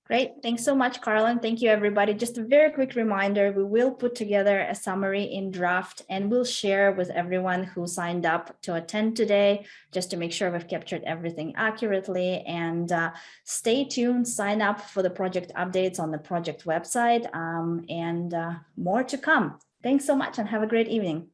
Great. Thanks so much, Carlin. Thank you, everybody. Just a very quick reminder, we will put together a summary in draft and we'll share with everyone who signed up to attend today, just to make sure we've captured everything accurately. And stay tuned, sign up for the project updates on the project website, and more to come. Thanks so much and have a great evening.